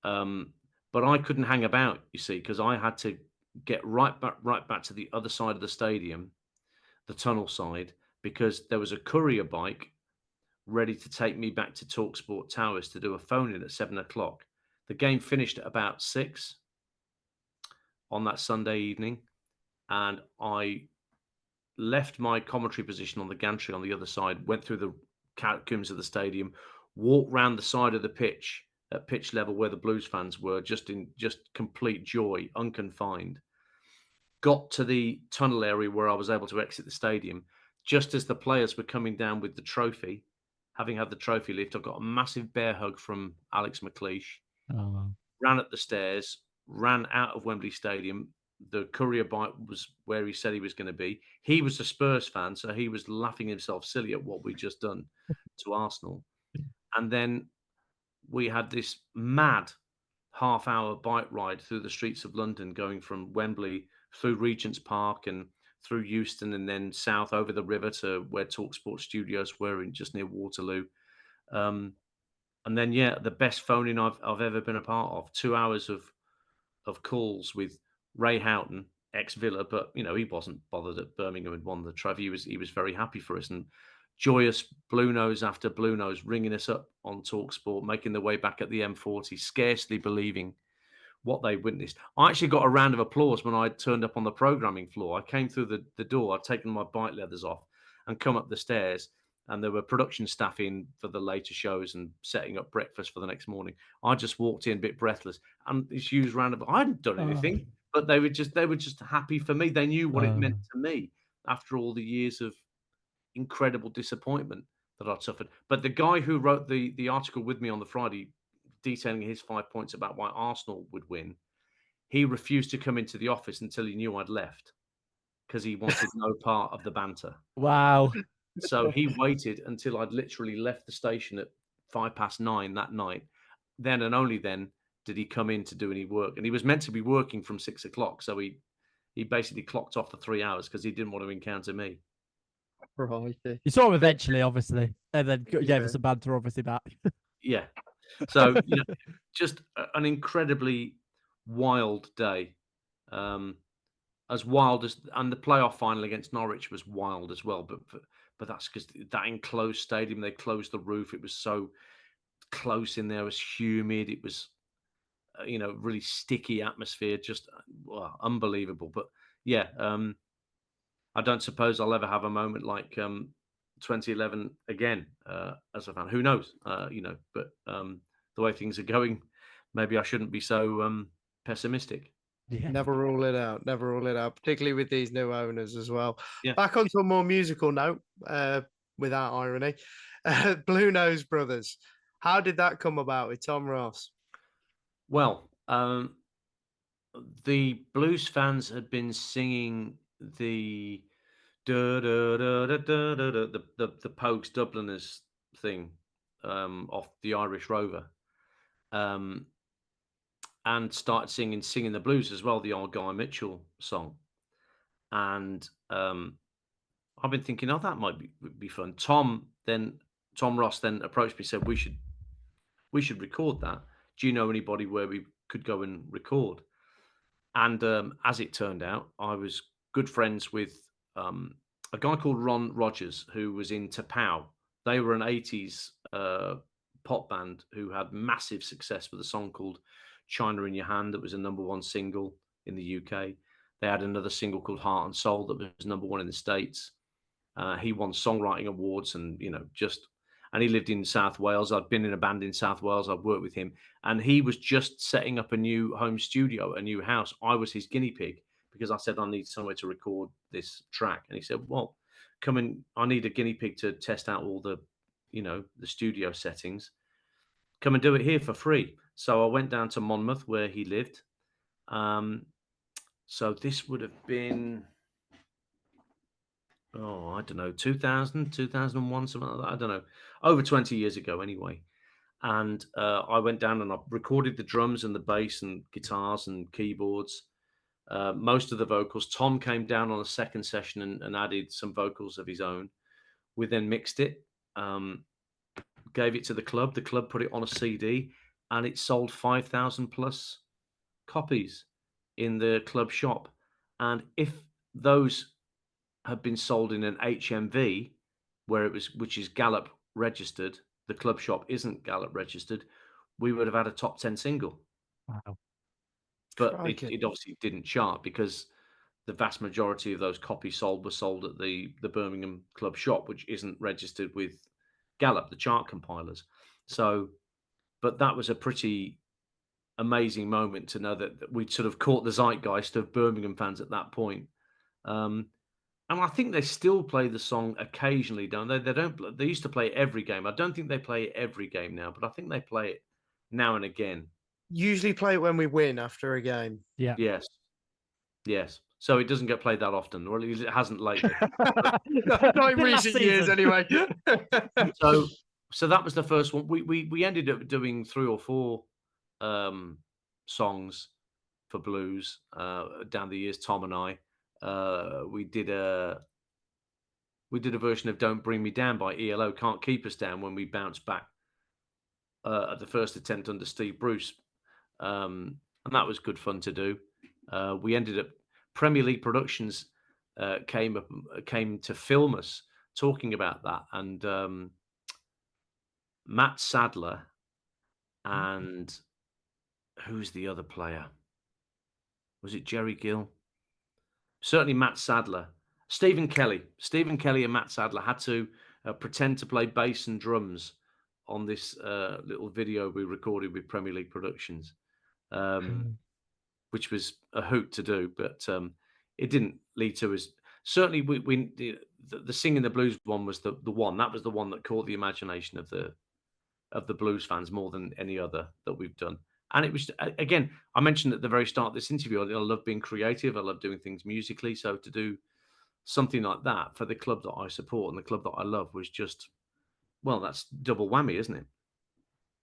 [SPEAKER 4] But I couldn't hang about, you see, because I had to get right back to the other side of the stadium, the tunnel side, because there was a courier bike ready to take me back to talkSPORT Towers to do a phone-in at 7:00. The game finished at about 6 on that Sunday evening, and I left my commentary position on the gantry on the other side, went through the catacombs of the stadium, walked round the side of the pitch at pitch level where the Blues fans were, just complete joy, unconfined. Got to the tunnel area where I was able to exit the stadium. Just as the players were coming down with the trophy, having had the trophy lift, I got a massive bear hug from Alex McLeish.
[SPEAKER 2] Oh, wow.
[SPEAKER 4] Ran up the stairs, ran out of Wembley Stadium. The courier bike was where he said he was going to be. He was a Spurs fan, so he was laughing himself silly at what we'd just done to Arsenal. And then we had this mad half-hour bike ride through the streets of London, going from Wembley through Regent's Park and through Euston, and then south over the river to where talkSPORT studios were, in just near Waterloo. And then, the best phoning I've ever been a part of. 2 hours of calls with Ray Houghton, ex-Villa, but he wasn't bothered that Birmingham had won the trophy. He was very happy for us, and joyous Bluenose after Bluenose ringing us up on talkSPORT, making their way back at the M40, scarcely believing what they witnessed. I actually got a round of applause when I turned up on the programming floor. I came through the door, I'd taken my bike leathers off and come up the stairs, and there were production staff in for the later shows and setting up breakfast for the next morning. I just walked in a bit breathless, and this huge round of, I hadn't done anything, but they were just happy for me. They knew what it meant to me after all the years of incredible disappointment that I'd suffered. But the guy who wrote the article with me on the Friday, detailing his 5 points about why Arsenal would win, he refused to come into the office until he knew I'd left, because he wanted no part of the banter.
[SPEAKER 2] Wow.
[SPEAKER 4] So he waited until I'd literally left the station at 9:05 that night. Then and only then did he come in to do any work. And he was meant to be working from 6 o'clock. So he basically clocked off for 3 hours because he didn't want to encounter me.
[SPEAKER 3] Right.
[SPEAKER 2] You saw him eventually, obviously, and then gave us some banter, obviously, back.
[SPEAKER 4] Yeah. So, just an incredibly wild day. As wild as, and the playoff final against Norwich was wild as well. But that's because that enclosed stadium, they closed the roof. It was so close in there. It was humid. It was, really sticky atmosphere. Just unbelievable. But I don't suppose I'll ever have a moment like 2011 again as a fan. Who knows? But the way things are going, maybe I shouldn't be so pessimistic.
[SPEAKER 2] Yeah.
[SPEAKER 3] Never rule it out. Never rule it out, particularly with these new owners as well.
[SPEAKER 4] Yeah.
[SPEAKER 3] Back onto a more musical note, without irony, Bluenose Brothers. How did that come about with Tom Ross?
[SPEAKER 4] Well, the blues fans had been singing the the Pogues Dubliners thing off the Irish Rover, and started singing the blues as well, the old Guy Mitchell song. And I've been thinking, that might be fun. Tom Ross then approached me, said we should record that. Do you know anybody where we could go and record? And as it turned out, I was good friends with a guy called Ron Rogers, who was in Tapau. They were an 80s pop band who had massive success with a song called China in Your Hand that was a #1 single in the UK. They had another single called Heart and Soul that was #1 in the States. He won songwriting awards, and and he lived in South Wales. I'd been in a band in South Wales. I'd worked with him, and he was just setting up a new home studio, a new house. I was his guinea pig because I said I need somewhere to record this track, and he said, "Well, come in. I need a guinea pig to test out all the, the studio settings. Come and do it here for free." So I went down to Monmouth where he lived. So this would have been, I don't know, 2000, 2001, something like that. I don't know. Over 20 years ago anyway. And I went down and I recorded the drums and the bass and guitars and keyboards, most of the vocals. Tom came down on a second session and added some vocals of his own. We then mixed it, gave it to the club. The club put it on a CD, and it sold 5,000 plus copies in the club shop. And if those had been sold in an HMV, which is Gallup registered, the club shop isn't Gallup registered, we would have had a top 10 single.
[SPEAKER 2] Wow.
[SPEAKER 4] But it obviously didn't chart because the vast majority of those copies sold were sold at the Birmingham club shop, which isn't registered with Gallup, the chart compilers. So, but that was a pretty amazing moment to know that we'd sort of caught the zeitgeist of Birmingham fans at that point. And I think they still play the song occasionally, don't they? They used to play it every game. I don't think they play it every game now, but I think they play it now and again.
[SPEAKER 3] Usually play it when we win after a game.
[SPEAKER 2] Yeah.
[SPEAKER 4] Yes. So it doesn't get played that often, or at least it hasn't lately.
[SPEAKER 3] Not in recent years, anyway.
[SPEAKER 4] So that was the first one. We ended up doing 3 or 4 songs for blues down the years. Tom and I, we did a version of "Don't Bring Me Down" by ELO. Can't Keep Us Down when we bounced back at the first attempt under Steve Bruce, and that was good fun to do. We ended up Premier League Productions came to film us talking about that, and Matt Sadler and who's the other player? Was it Jerry Gill? Certainly Matt Sadler. Stephen Kelly and Matt Sadler had to pretend to play bass and drums on this little video we recorded with Premier League Productions, which was a hoot to do, but it didn't lead to us. Certainly, the Singing the Blues one was the one. That was the one that caught the imagination of the blues fans more than any other that we've done. And it was, again, I mentioned at the very start of this interview, I love being creative. I love doing things musically. So to do something like that for the club that I support and the club that I love was just, well, that's double whammy, isn't it?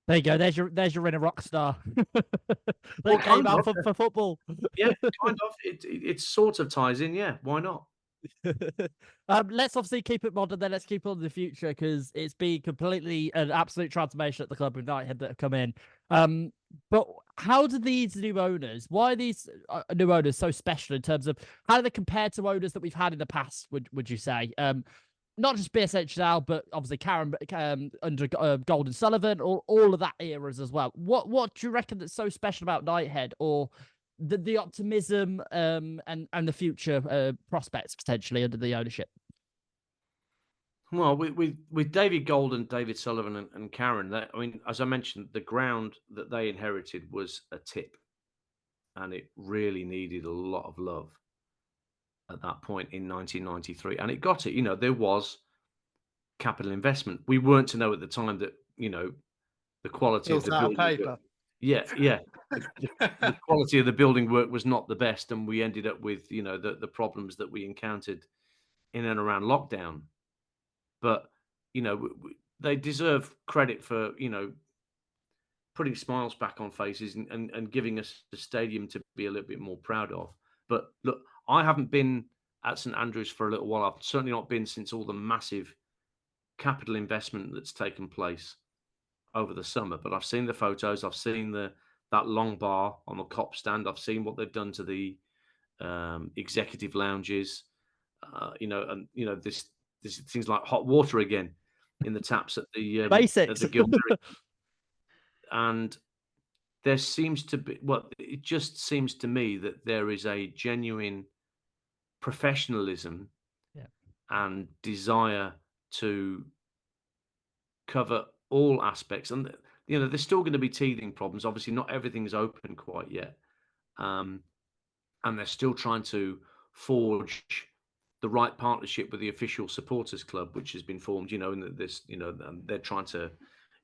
[SPEAKER 2] There you go. There's your inner rock star. They came out for football.
[SPEAKER 4] Yeah, kind of. It sort of ties in. Yeah, why not?
[SPEAKER 2] Let's obviously keep it modern. Then let's keep on the future, because it's been completely an absolute transformation at the club with Knighthead that have come in. But how do these new owners? Why are these new owners so special in terms of how do they compare to owners that we've had in the past? Would you say? Not just BSHL, but obviously Karen under Golden Sullivan, or all of that eras as well. What do you reckon that's so special about Knighthead, or the optimism and the future prospects potentially under the ownership?
[SPEAKER 4] Well, with David Golden, David Sullivan, and Karen, I mean, as I mentioned, the ground that they inherited was a tip, and it really needed a lot of love at that point in 1993, and it got it. You know, there was capital investment. We weren't to know at the time that, you know, the quality of the building work, the quality of the building work was not the best, and we ended up with, you know, the problems that we encountered in and around lockdown. But, you know, they deserve credit for, you know, putting smiles back on faces and giving us a stadium to be a little bit more proud of. But look, I haven't been at St Andrews for a little while. I've certainly not been since all the massive capital investment that's taken place over the summer. But I've seen the photos. I've seen that long bar on the cop stand. I've seen what they've done to the executive lounges. You know, and you know this things like hot water again in the taps at the
[SPEAKER 2] basics.
[SPEAKER 4] At the Gilmere. And there seems to be, well, it just seems to me that there is a genuine professionalism and desire to cover all aspects. And, you know, there's still going to be teething problems. Obviously, not everything's open quite yet. And they're still trying to forge the right partnership with the official supporters club, which has been formed, you know, and this, you know, they're trying to,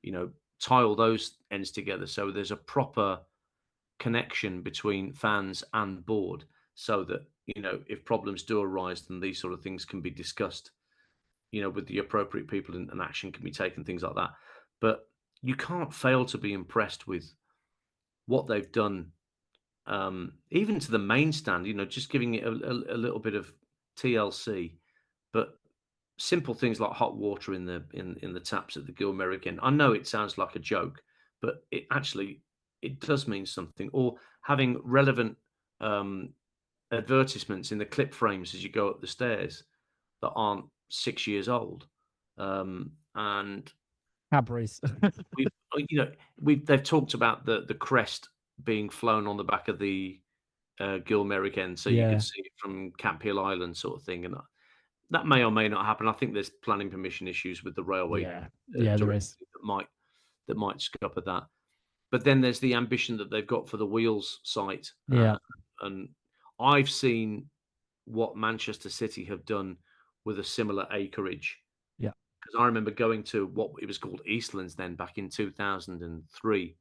[SPEAKER 4] you know, tie all those ends together. So there's a proper connection between fans and board, so that, you know, if problems do arise, then these sort of things can be discussed, you know, with the appropriate people, and action can be taken, things like that. But you can't fail to be impressed with what they've done, even to the main stand, you know, just giving it a little bit of TLC, but simple things like hot water in the taps at the Gilmere again. I know it sounds like a joke, but it actually, it does mean something. Or having relevant advertisements in the clip frames as you go up the stairs that aren't 6 years old. And
[SPEAKER 2] Cadbury's.
[SPEAKER 4] They've talked about the crest being flown on the back of the Gilmere again, so you can see it from Camp Hill Island, sort of thing. And that may or may not happen. I think there's planning permission issues with the railway.
[SPEAKER 2] There is.
[SPEAKER 4] That might scupper that. But then there's the ambition that they've got for the Wheels site. And I've seen what Manchester City have done with a similar acreage.
[SPEAKER 2] Yeah.
[SPEAKER 4] Because I remember going to what it was called Eastlands then back in 2003,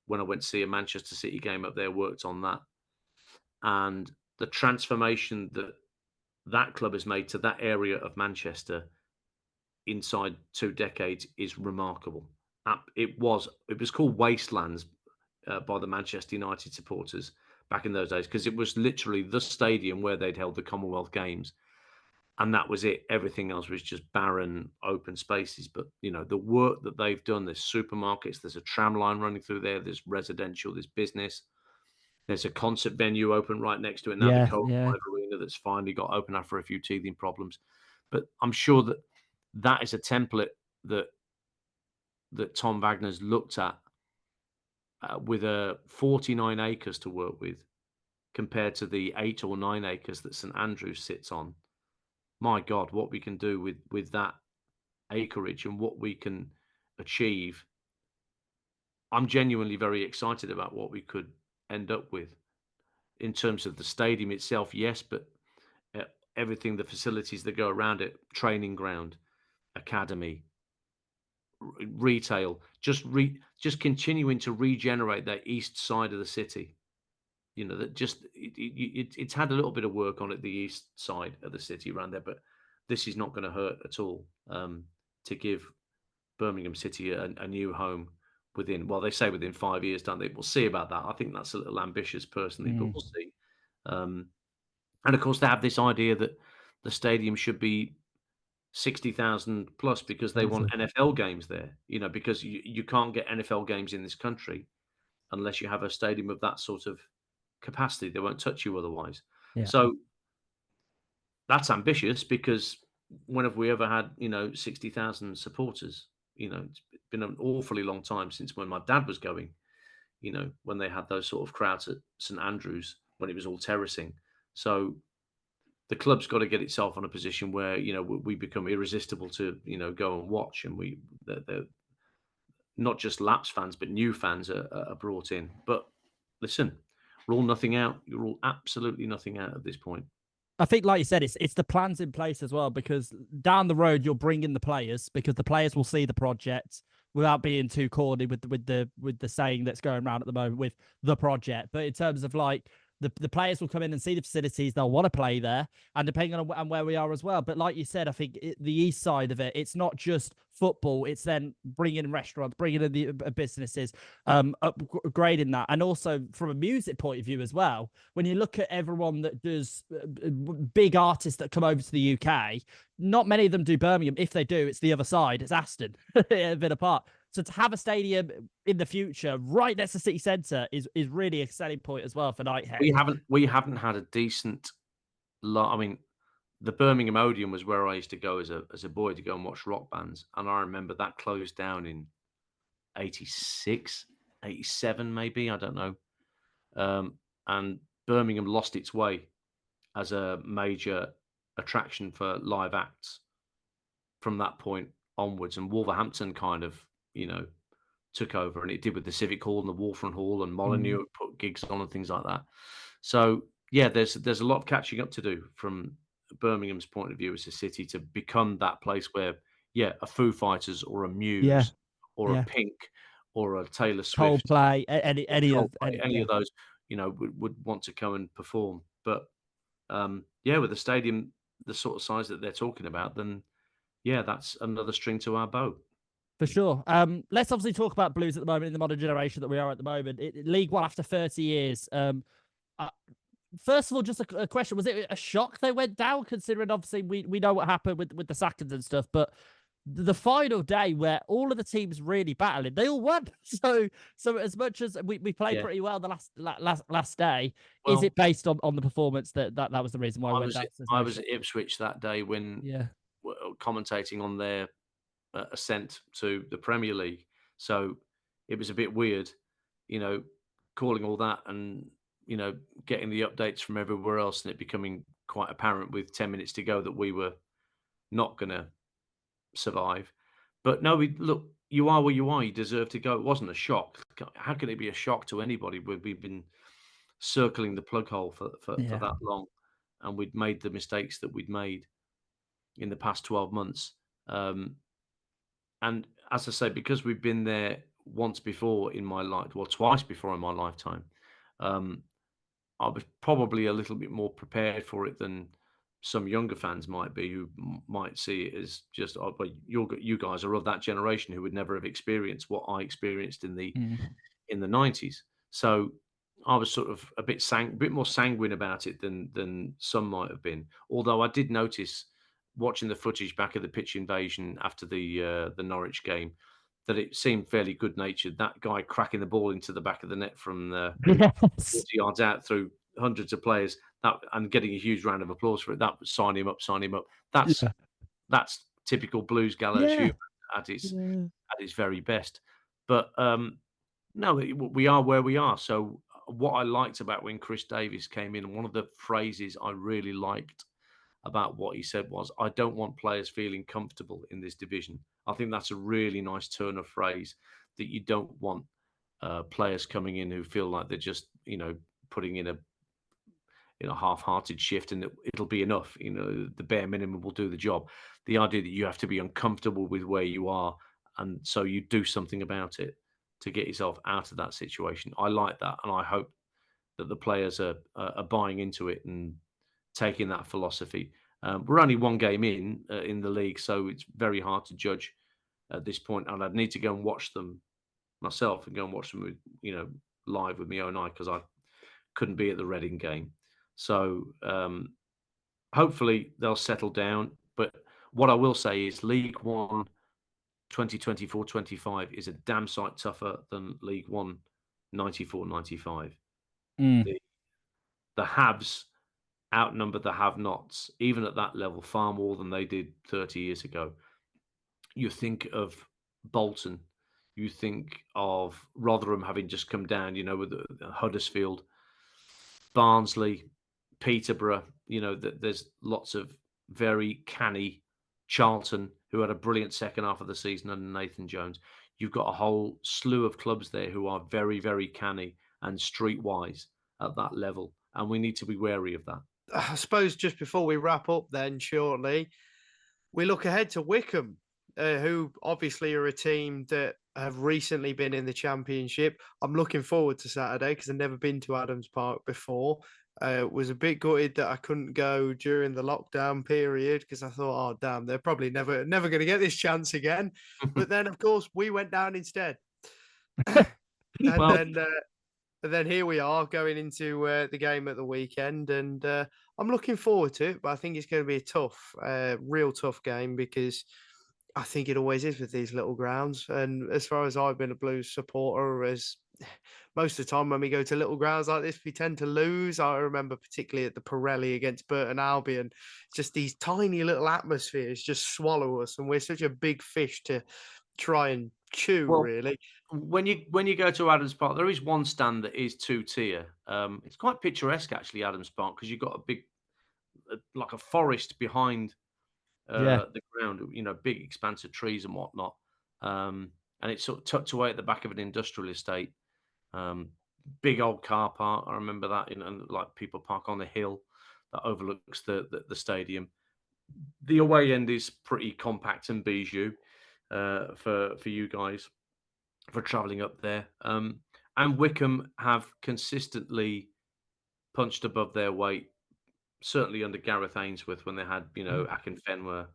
[SPEAKER 4] when I went to see a Manchester City game up there, worked on that. And the transformation that club has made to that area of Manchester inside 2 decades is remarkable. It was called Wastelands by the Manchester United supporters back in those days, because it was literally the stadium where they'd held the Commonwealth Games. And that was it. Everything else was just barren open spaces. But, the work that they've done, there's supermarkets, there's a tram line running through there, there's residential, there's business. There's a concert venue open right next to it now, the Cold Live Arena, that's finally got open after a few teething problems. But I'm sure that is a template that Tom Wagner's looked at with 49 acres to work with compared to the 8 or 9 acres that St Andrews sits on. My God, what we can do with that acreage and what we can achieve. I'm genuinely very excited about what we could end up with in terms of the stadium itself, yes, but everything, the facilities that go around it, training ground, academy, retail, just continuing to regenerate that east side of the city. That just it's had a little bit of work on it, the east side of the city around there, but this is not going to hurt at all to give Birmingham City a new home within 5 years, don't they? We'll see about that. I think that's a little ambitious personally, but we'll see. And of course, they have this idea that the stadium should be 60,000 plus because they want NFL games there, because you can't get NFL games in this country unless you have a stadium of that sort of capacity. They won't touch you otherwise. Yeah. So that's ambitious, because when have we ever had 60,000 supporters? It's been an awfully long time since when my dad was going, when they had those sort of crowds at St Andrews when it was all terracing. So the club's got to get itself on a position where we become irresistible to go and watch, and they're not just lapsed fans but new fans are brought in. But listen, rule nothing out. You rule absolutely nothing out at this point.
[SPEAKER 2] I think, like you said, it's the plans in place as well, because down the road you'll bring in the players, because the players will see the project without being too corny with the saying that's going around at the moment with the project. But in terms of like the players will come in and see the facilities, they'll want to play there, and depending on where we are as well. But like you said, I think the east side of it, it's not just football, it's then bringing in restaurants, bringing in the businesses, upgrading that. And also from a music point of view as well, when you look at everyone that does big artists that come over to the UK, not many of them do Birmingham. If they do, it's the other side, it's Aston, a bit apart. So to have a stadium in the future right next to city centre is really a selling point as well for Nighthead.
[SPEAKER 4] We haven't had a decent lot. I mean, the Birmingham Odeon was where I used to go as a boy to go and watch rock bands, and I remember that closed down in 86, 87 maybe, I don't know. And Birmingham lost its way as a major attraction for live acts from that point onwards, and Wolverhampton kind of took over, and it did with the Civic Hall and the Waterfront Hall, and Molyneux put gigs on and things like that. So yeah, there's a lot of catching up to do from Birmingham's point of view as a city to become that place where a Foo Fighters or a Muse or a Pink or a Taylor Swift,
[SPEAKER 2] Coldplay, any
[SPEAKER 4] of those would want to come and perform. But with the stadium the sort of size that they're talking about, then that's another string to our bow.
[SPEAKER 2] For sure. Let's obviously talk about Blues at the moment in the modern generation that we are at the moment. League One after 30 years. First of all, just a question. Was it a shock they went down, considering obviously we know what happened with the sackings and stuff, but the final day where all of the teams really battling, they all won. So as much as we played pretty well the last day, is it based on the performance that was the reason why we went down?
[SPEAKER 4] I was at Ipswich that day when commentating on their ascent to the Premier League, so it was a bit weird, calling all that and getting the updates from everywhere else, and it becoming quite apparent with 10 minutes to go that we were not going to survive. But no, look, you are where you are. You deserve to go. It wasn't a shock. How can it be a shock to anybody? We've been circling the plug hole for that long, and we'd made the mistakes that we'd made in the past 12 months. And as I say, because we've been there once before in my life, well, twice before in my lifetime, I was probably a little bit more prepared for it than some younger fans might be, who might see it as just, but you guys are of that generation who would never have experienced what I experienced in the 90s. So I was sort of a bit more sanguine about it than some might have been. Although I did notice, watching the footage back of the pitch invasion after the Norwich game, that it seemed fairly good natured. That guy cracking the ball into the back of the net from
[SPEAKER 2] Yes.
[SPEAKER 4] 40 yards out through hundreds of players, and getting a huge round of applause for it. That was sign him up. That's typical Blues Gallows
[SPEAKER 2] Yeah.
[SPEAKER 4] humour at its very best. But no, we are where we are. So what I liked about when Chris Davies came in, one of the phrases I really liked about what he said was, "I don't want players feeling comfortable in this division." I think that's a really nice turn of phrase, that you don't want players coming in who feel like they're just, putting in a half-hearted shift, and that it'll be enough. The bare minimum will do the job. The idea that you have to be uncomfortable with where you are, and so you do something about it to get yourself out of that situation. I like that, and I hope that the players are buying into it and taking that philosophy. We're only one game in the league, so it's very hard to judge at this point, and I'd need to go and watch them myself and go and watch them with, live with my own eye, because I couldn't be at the Reading game. So hopefully they'll settle down. But what I will say is League One 2024-25 is a damn sight tougher than League One 94-95. The haves outnumber the have-nots, even at that level, far more than they did 30 years ago. You think of Bolton, you think of Rotherham having just come down, with Huddersfield, Barnsley, Peterborough. There's lots of very canny. Charlton, who had a brilliant second half of the season under Nathan Jones. You've got a whole slew of clubs there who are very, very canny and streetwise at that level, and we need to be wary of that.
[SPEAKER 3] I suppose just before we wrap up then shortly, we look ahead to Wycombe, who obviously are a team that have recently been in the Championship. I'm looking forward to Saturday because I've never been to Adams Park before. Was a bit gutted that I couldn't go during the lockdown period because I thought, oh, damn, they're probably never going to get this chance again. But then, of course, we went down instead. And then here we are going into the game at the weekend, and I'm looking forward to it. But I think it's going to be a tough, real tough game, because I think it always is with these little grounds. And as far as I've been a Blues supporter, as most of the time when we go to little grounds like this, we tend to lose. I remember particularly at the Pirelli against Burton Albion, just these tiny little atmospheres just swallow us, and we're such a big fish to try and chew, really.
[SPEAKER 4] When you go to Adams Park, there is one stand that is two-tier. It's quite picturesque, actually, Adams Park, because you've got a big, like a forest behind the ground, big expanse of trees and whatnot. And it's sort of tucked away at the back of an industrial estate. Big old car park. I remember that, like people park on the hill that overlooks the stadium. The away end is pretty compact and bijou for you guys for travelling up there. And Wycombe have consistently punched above their weight, certainly under Gareth Ainsworth, when they had, Akinfenwa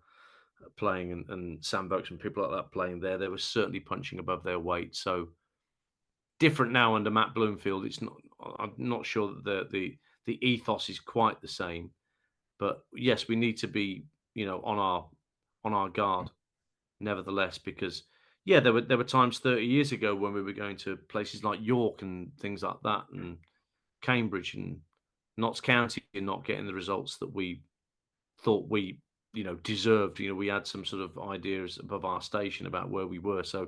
[SPEAKER 4] playing and Sam Vokes and people like that playing there. They were certainly punching above their weight. So different now under Matt Bloomfield. I'm not sure that the ethos is quite the same. But yes, we need to be, on our guard, nevertheless, because there were times 30 years ago when we were going to places like York and things like that, and Cambridge and Notts County, and not getting the results that we thought we, deserved. We had some sort of ideas above our station about where we were. So,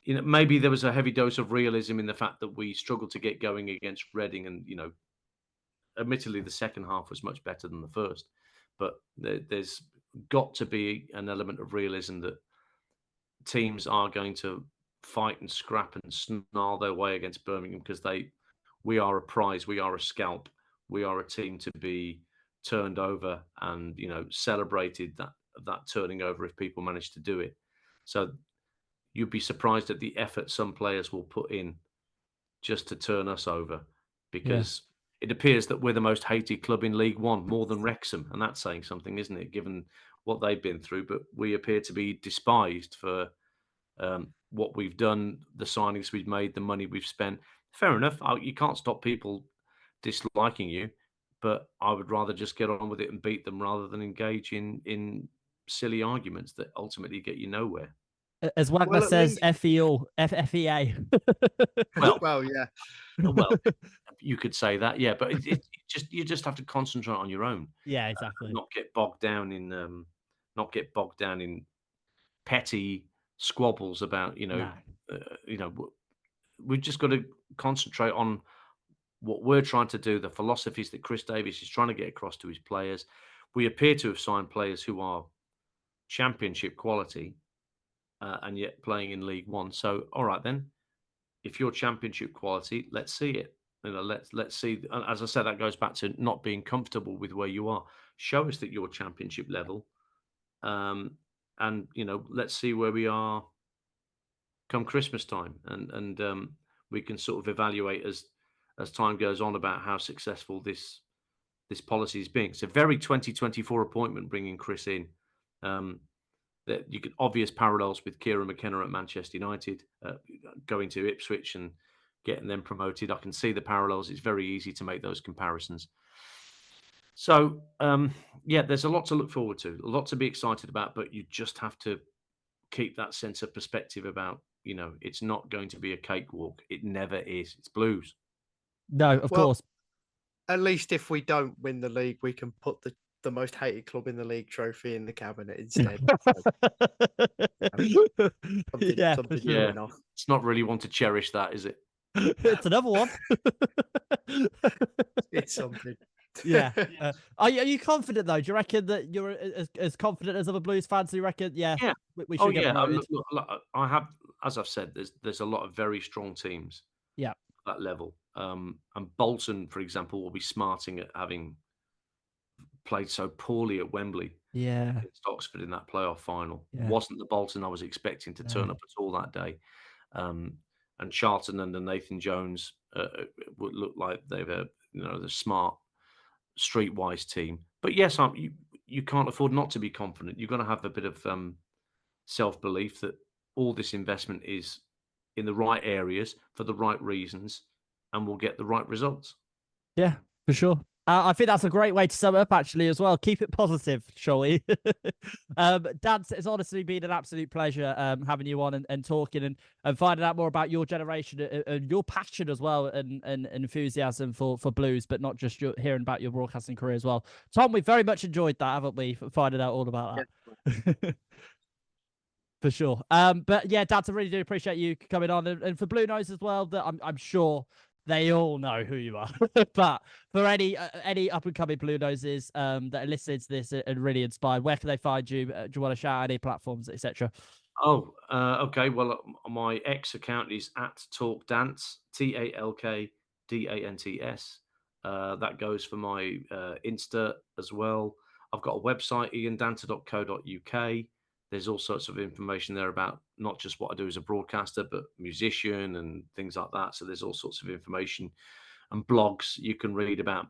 [SPEAKER 4] maybe there was a heavy dose of realism in the fact that we struggled to get going against Reading, and admittedly the second half was much better than the first, but there's got to be an element of realism that teams are going to fight and scrap and snarl their way against Birmingham, because we are a prize, we are a scalp, we are a team to be turned over and celebrated, that turning over, if people manage to do it. So you'd be surprised at the effort some players will put in just to turn us over, because it appears that we're the most hated club in League One, more than Wrexham, and that's saying something, isn't it, given what they've been through? But we appear to be despised for what we've done, the signings we've made, the money we've spent. fair enough. You can't stop people disliking you, but I would rather just get on with it and beat them rather than engage in silly arguments that ultimately get you nowhere.
[SPEAKER 2] As Wagner
[SPEAKER 3] Well, at
[SPEAKER 2] says,
[SPEAKER 3] least-
[SPEAKER 2] FEA.
[SPEAKER 3] Well, yeah.
[SPEAKER 4] Well, you could say that, yeah, but you just have to concentrate on your own.
[SPEAKER 2] Yeah, exactly.
[SPEAKER 4] Not get bogged down in petty squabbles about we've just got to concentrate on what we're trying to do, the philosophies that Chris Davies is trying to get across to his players. We appear to have signed players who are championship quality and yet playing in League One. So, all right then, if you're championship quality, let's see it. Let's see. And as I said, that goes back to not being comfortable with where you are. Show us that you're championship level, and let's see where we are come Christmas time, and we can sort of evaluate as time goes on about how successful this policy is being. It's a very 2024 appointment bringing Chris in. That you get obvious parallels with Kieran McKenna at Manchester United, going to Ipswich and getting them promoted. I can see the parallels. It's very easy to make those comparisons. So, there's a lot to look forward to, a lot to be excited about, but you just have to keep that sense of perspective about, it's not going to be a cakewalk. It never is. It's Blues.
[SPEAKER 2] No, of course.
[SPEAKER 3] At least if we don't win the league, we can put the most hated club in the league trophy in the cabinet instead.
[SPEAKER 4] It's not really one to cherish that, is it?
[SPEAKER 2] It's another one.
[SPEAKER 3] It's something.
[SPEAKER 2] Yeah. Are you confident though? Do you reckon that you're as confident as other Blues fans? Do you reckon? Yeah. We should get promoted.
[SPEAKER 4] Look, I have, as I've said, there's a lot of very strong teams.
[SPEAKER 2] Yeah.
[SPEAKER 4] At that level. And Bolton, for example, will be smarting at having played so poorly at Wembley.
[SPEAKER 2] Yeah.
[SPEAKER 4] Against Oxford in that playoff final.
[SPEAKER 2] Yeah.
[SPEAKER 4] Wasn't the Bolton I was expecting to turn up at all that day. And Charlton under Nathan Jones would look like they've the smart, streetwise team. But yes, you can't afford not to be confident. You've got to have a bit of self-belief that all this investment is in the right areas for the right reasons and we'll get the right results.
[SPEAKER 2] Yeah, for sure. I think that's a great way to sum it up, actually, as well. Keep it positive, shall we? Dan, it's honestly been an absolute pleasure having you on and talking and finding out more about your generation and your passion as well and enthusiasm for Blues, but not just hearing about your broadcasting career as well. Tom, we've very much enjoyed that, haven't we? Finding out all about that. Yeah. For sure. But yeah, Dan, I really do appreciate you coming on. And for Bluenose as well, that I'm sure they all know who you are. But for any up-and-coming Bluenoses that are listening to this and really inspired, where can they find you? Do you want to shout out any platforms, etc.?
[SPEAKER 4] Okay. Well, my X account is @talkdance, TalkDants. That goes for my Insta as well. I've got a website, iandanter.co.uk. There's all sorts of information there about not just what I do as a broadcaster, but musician and things like that. So there's all sorts of information and blogs you can read about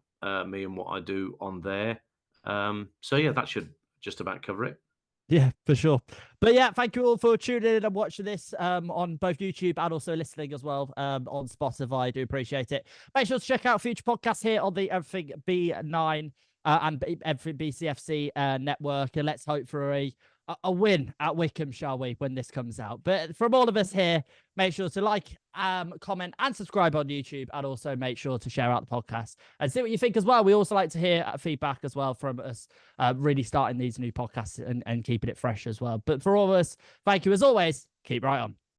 [SPEAKER 4] me and what I do on there. So yeah, that should just about cover it.
[SPEAKER 2] Yeah, for sure. But yeah, thank you all for tuning in and watching this on both YouTube and also listening as well on Spotify. I do appreciate it. Make sure to check out future podcasts here on the Everything B9 and Everything BCFC network. And let's hope for a win at Wycombe, shall we, when this comes out. But from all of us here, make sure to like, comment and subscribe on YouTube, and also make sure to share out the podcast and see what you think as well. We also like to hear feedback as well from us really starting these new podcasts and keeping it fresh as well. But for all of us, thank you as always. Keep right on.